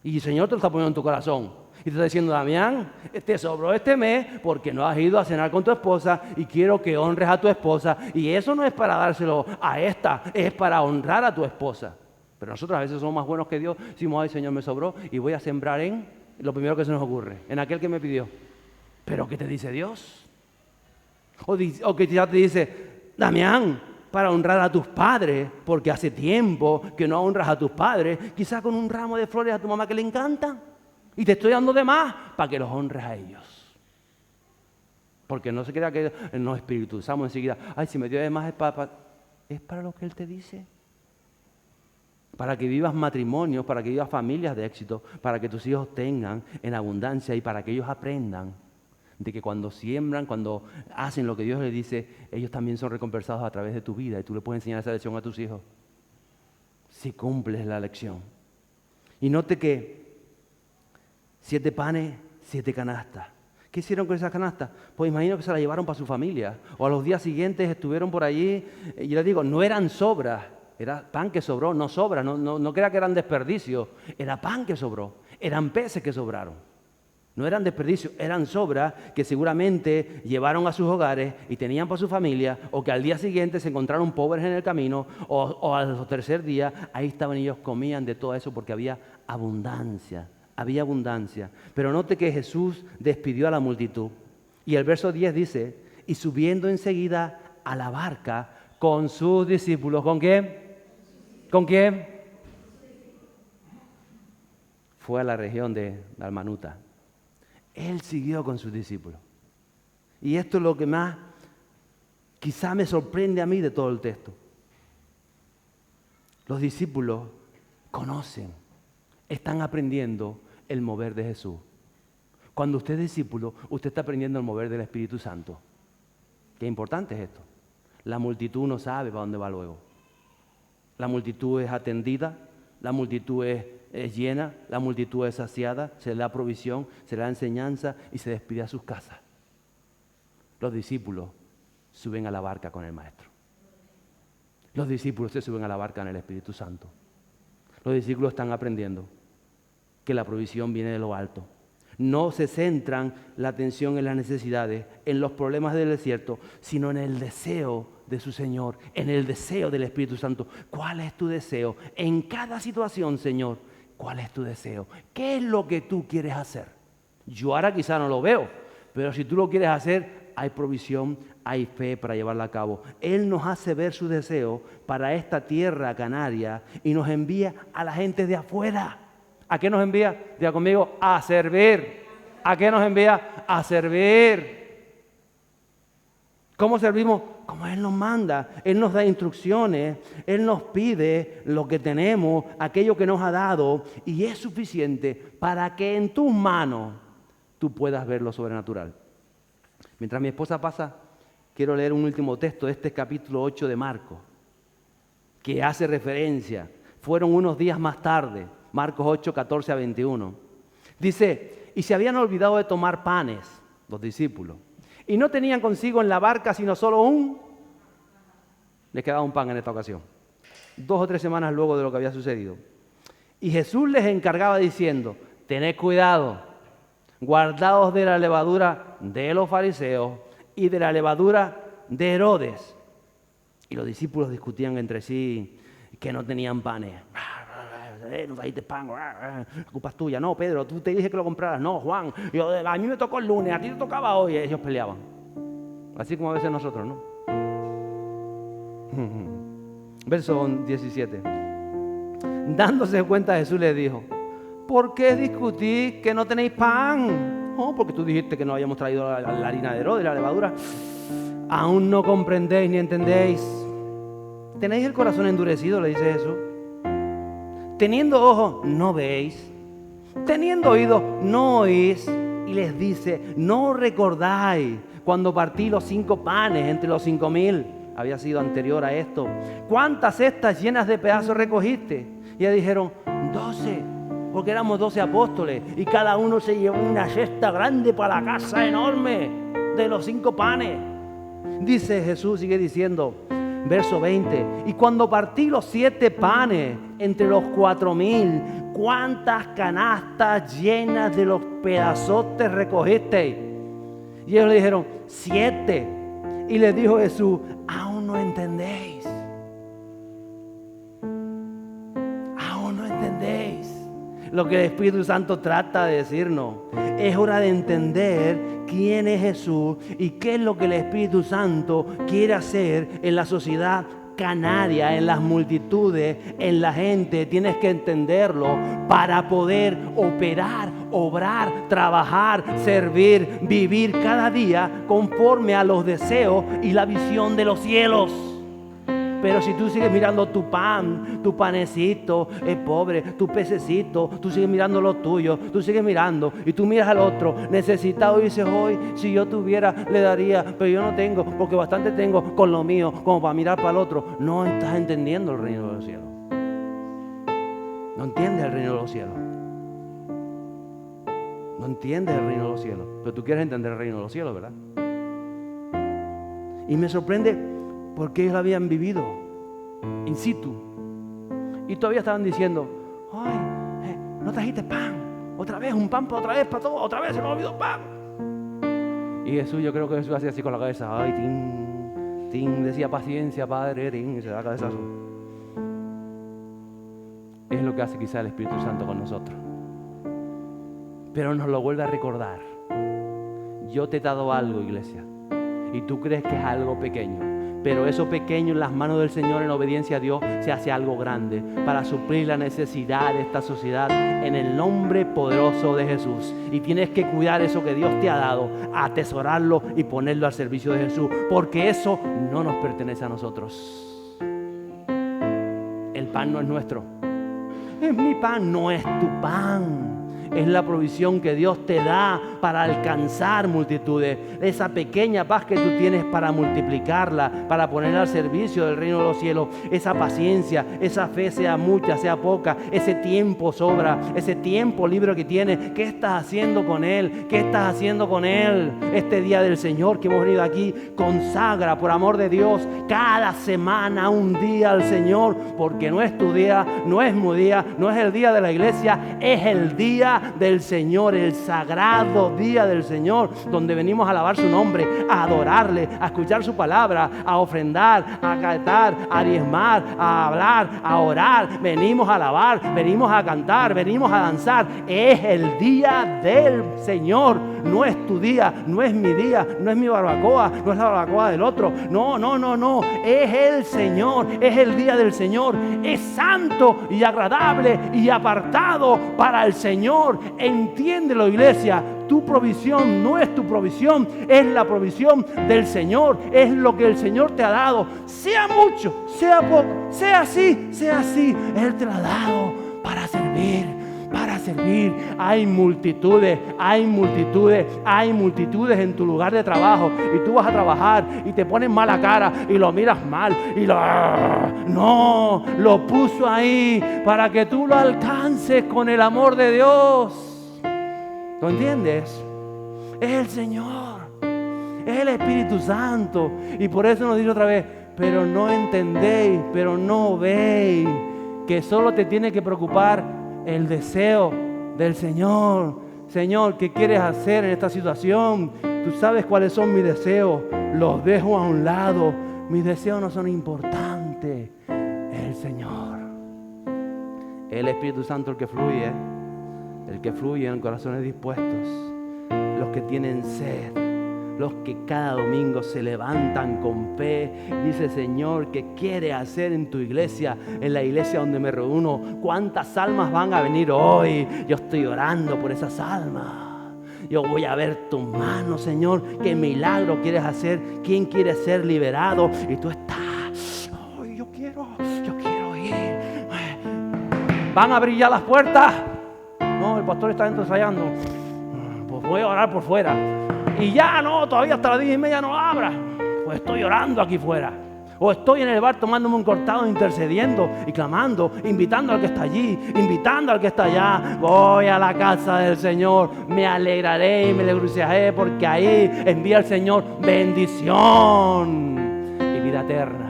Y el Señor te lo está poniendo en tu corazón. Y te está diciendo, Damián, te sobró este mes porque no has ido a cenar con tu esposa y quiero que honres a tu esposa. Y eso no es para dárselo a esta, es para honrar a tu esposa. Pero nosotros a veces somos más buenos que Dios. Decimos, ay, Señor, me sobró y voy a sembrar en lo primero que se nos ocurre, en aquel que me pidió. ¿Pero qué te dice Dios? O que ya te dice, Damián, para honrar a tus padres, porque hace tiempo que no honras a tus padres, quizás con un ramo de flores a tu mamá que le encanta, y te estoy dando de más para que los honres a ellos. Porque no se crea que nos espiritualizamos enseguida, ay, si me dio de más es para lo que Él te dice. Para que vivas matrimonios, para que vivas familias de éxito, para que tus hijos tengan en abundancia y para que ellos aprendan de que cuando siembran, cuando hacen lo que Dios les dice, ellos también son recompensados a través de tu vida y tú le puedes enseñar esa lección a tus hijos. Si cumples la lección. Y note que 7 panes, 7 canastas. ¿Qué hicieron con esas canastas? Pues imagino que se las llevaron para su familia. O a los días siguientes estuvieron por allí. Y les digo, no eran sobras. Era pan que sobró, no sobra. No crea que eran desperdicios. Era pan que sobró. Eran peces que sobraron. No eran desperdicios, eran sobras que seguramente llevaron a sus hogares y tenían para su familia, o que al día siguiente se encontraron pobres en el camino, o al tercer día, ahí estaban ellos, comían de todo eso porque había abundancia, había abundancia. Pero note que Jesús despidió a la multitud. Y el verso 10 dice, y subiendo enseguida a la barca con sus discípulos. ¿Con quién? ¿Con quién? Fue a la región de Dalmanuta. Él siguió con sus discípulos. Y esto es lo que más quizá me sorprende a mí de todo el texto. Los discípulos conocen, están aprendiendo el mover de Jesús. Cuando usted es discípulo, usted está aprendiendo el mover del Espíritu Santo. Qué importante es esto. La multitud no sabe para dónde va luego. La multitud es atendida, la multitud es llena, la multitud es saciada, se le da provisión, se le da enseñanza y se despide a sus casas. Los discípulos suben a la barca con el Maestro. Los discípulos se suben a la barca en el Espíritu Santo. Los discípulos están aprendiendo que la provisión viene de lo alto. No se centran la atención en las necesidades, en los problemas del desierto, sino en el deseo de su Señor, en el deseo del Espíritu Santo. ¿Cuál es tu deseo? En cada situación, Señor, ¿cuál es tu deseo? ¿Qué es lo que tú quieres hacer? Yo ahora quizá no lo veo, pero si tú lo quieres hacer, hay provisión, hay fe para llevarla a cabo. Él nos hace ver su deseo para esta tierra canaria y nos envía a la gente de afuera. ¿A qué nos envía? Diga conmigo, a servir. ¿A qué nos envía? A servir. ¿Cómo servimos? Como Él nos manda. Él nos da instrucciones. Él nos pide lo que tenemos, aquello que nos ha dado, y es suficiente para que en tus manos tú puedas ver lo sobrenatural. Mientras mi esposa pasa, quiero leer un último texto de este capítulo 8 de Marcos, que hace referencia. Fueron unos días más tarde. Marcos 8, 14 a 21. Dice, y se habían olvidado de tomar panes, los discípulos, y no tenían consigo en la barca sino solo un Les quedaba un pan en esta ocasión. 2 o 3 semanas luego de lo que había sucedido. Y Jesús les encargaba diciendo, tened cuidado, guardaos de la levadura de los fariseos y de la levadura de Herodes. Y los discípulos discutían entre sí que no tenían panes. No trajiste pan, la culpa es tuya. No, Pedro, tú te dije que lo compraras. No, Juan, a mí me tocó el lunes, a ti te tocaba hoy. Y ellos peleaban. Así como a veces nosotros, ¿no? Verso 17. Dándose cuenta, Jesús les dijo, ¿por qué discutís que no tenéis pan? Oh, porque tú dijiste que no habíamos traído la harina de Herodes, la levadura. Aún no comprendéis ni entendéis. ¿Tenéis el corazón endurecido?, le dice Jesús. Teniendo ojos, no veis. Teniendo oídos, no oís. Y les dice, ¿no recordáis cuando partí los 5 panes entre los 5,000? Había sido anterior a esto. ¿Cuántas cestas llenas de pedazos recogiste? Y ellos dijeron, 12, porque éramos 12 apóstoles. Y cada uno se llevó una cesta grande para la casa enorme de los 5 panes. Dice Jesús, sigue diciendo, verso 20, y cuando partí los 7 panes entre los 4,000, ¿cuántas canastas llenas de los pedazotes recogisteis? Y ellos le dijeron, 7. Y les dijo Jesús, aún no entendéis. Aún no entendéis lo que el Espíritu Santo trata de decirnos. Es hora de entender quién es Jesús y qué es lo que el Espíritu Santo quiere hacer en la sociedad canaria, en las multitudes, en la gente. Tienes que entenderlo para poder operar, obrar, trabajar, servir, vivir cada día conforme a los deseos y la visión de los cielos. Pero si tú sigues mirando tu pan, tu panecito, pobre, tu pececito, tú sigues mirando lo tuyo, tú sigues mirando y tú miras al otro necesitado y dices, hoy si yo tuviera le daría, pero yo no tengo porque bastante tengo con lo mío como para mirar para el otro. No estás entendiendo el reino de los cielos. No entiendes el reino de los cielos. No entiendes el reino de los cielos, pero tú quieres entender el reino de los cielos, ¿verdad? Y me sorprende porque ellos lo habían vivido in situ. Y todavía estaban diciendo, ay, no trajiste pan. Otra vez, un pan para otra vez, para todo. Otra vez se nos olvidó pan. Y Jesús, yo creo que Jesús hacía así con la cabeza. Ay, tin, tin, decía paciencia, Padre, tin, y se da cabezazo. Es lo que hace quizá el Espíritu Santo con nosotros. Pero nos lo vuelve a recordar. Yo te he dado algo, iglesia. Y tú crees que es algo pequeño. Pero eso pequeño en las manos del Señor, en obediencia a Dios, se hace algo grande para suplir la necesidad de esta sociedad en el nombre poderoso de Jesús. Y tienes que cuidar eso que Dios te ha dado, atesorarlo y ponerlo al servicio de Jesús, porque eso no nos pertenece a nosotros. El pan no es nuestro. Es mi pan, no es tu pan. Es la provisión que Dios te da para alcanzar multitudes. Esa pequeña paz que tú tienes para multiplicarla, para ponerla al servicio del reino de los cielos. Esa paciencia, esa fe, sea mucha, sea poca. Ese tiempo sobra, ese tiempo libre que tienes. ¿Qué estás haciendo con él? ¿Qué estás haciendo con él? Este día del Señor que hemos venido aquí, consagra por amor de Dios cada semana un día al Señor. Porque no es tu día, no es mi día, no es el día de la iglesia, es el día del Señor, el sagrado día del Señor, donde venimos a alabar su nombre, a adorarle, a escuchar su palabra, a ofrendar, a cantar, a diezmar, a hablar, a orar. Venimos a alabar, venimos a cantar, venimos a danzar. Es el día del Señor. No es tu día, no es mi día, no es mi barbacoa, no es la barbacoa del otro. No, no, no, no. Es el Señor, es el día del Señor. Es santo y agradable y apartado para el Señor. Entiéndelo, iglesia. Tu provisión no es tu provisión, es la provisión del Señor. Es lo que el Señor te ha dado. Sea mucho, sea poco, sea así, sea así. Él te lo ha dado para servir. Para servir. Hay multitudes, hay multitudes, hay multitudes en tu lugar de trabajo y tú vas a trabajar y te pones mala cara y lo miras mal y no, lo puso ahí para que tú lo alcances con el amor de Dios. ¿Lo entiendes? Es el Señor, es el Espíritu Santo. Y por eso nos dice otra vez, pero no entendéis, pero no veis que solo te tiene que preocupar el deseo del Señor. Señor, ¿qué quieres hacer en esta situación? Tú sabes cuáles son mis deseos. Los dejo a un lado. Mis deseos no son importantes. El Señor. El Espíritu Santo el que fluye en corazones dispuestos, los que tienen sed, los que cada domingo se levantan con fe. Dice, Señor, ¿qué quieres hacer en tu iglesia, en la iglesia donde me reúno? ¿Cuántas almas van a venir hoy? Yo estoy orando por esas almas. Yo voy a ver tus manos, Señor. ¿Qué milagro quieres hacer? ¿Quién quiere ser liberado? Y tú estás, oh, yo quiero ir. ¿Van a abrir ya las puertas? No, el pastor está dentro ensayando. Pues voy a orar por fuera. Y ya no, todavía hasta las 10:30 no abra. Pues estoy orando aquí fuera. O estoy en el bar tomándome un cortado, intercediendo y clamando, invitando al que está allí, invitando al que está allá. Voy a la casa del Señor, me alegraré y me regocijaré, porque ahí envía el Señor bendición y vida eterna.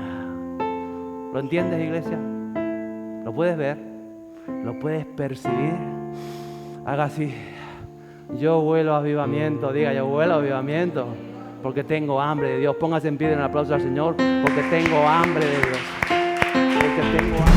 ¿Lo entiendes, iglesia? ¿Lo puedes ver? ¿Lo puedes percibir? Haga así. Yo vuelo a avivamiento, diga, yo vuelo a avivamiento, porque tengo hambre de Dios. Póngase en pie en un aplauso al Señor, porque tengo hambre de Dios. Porque tengo hambre.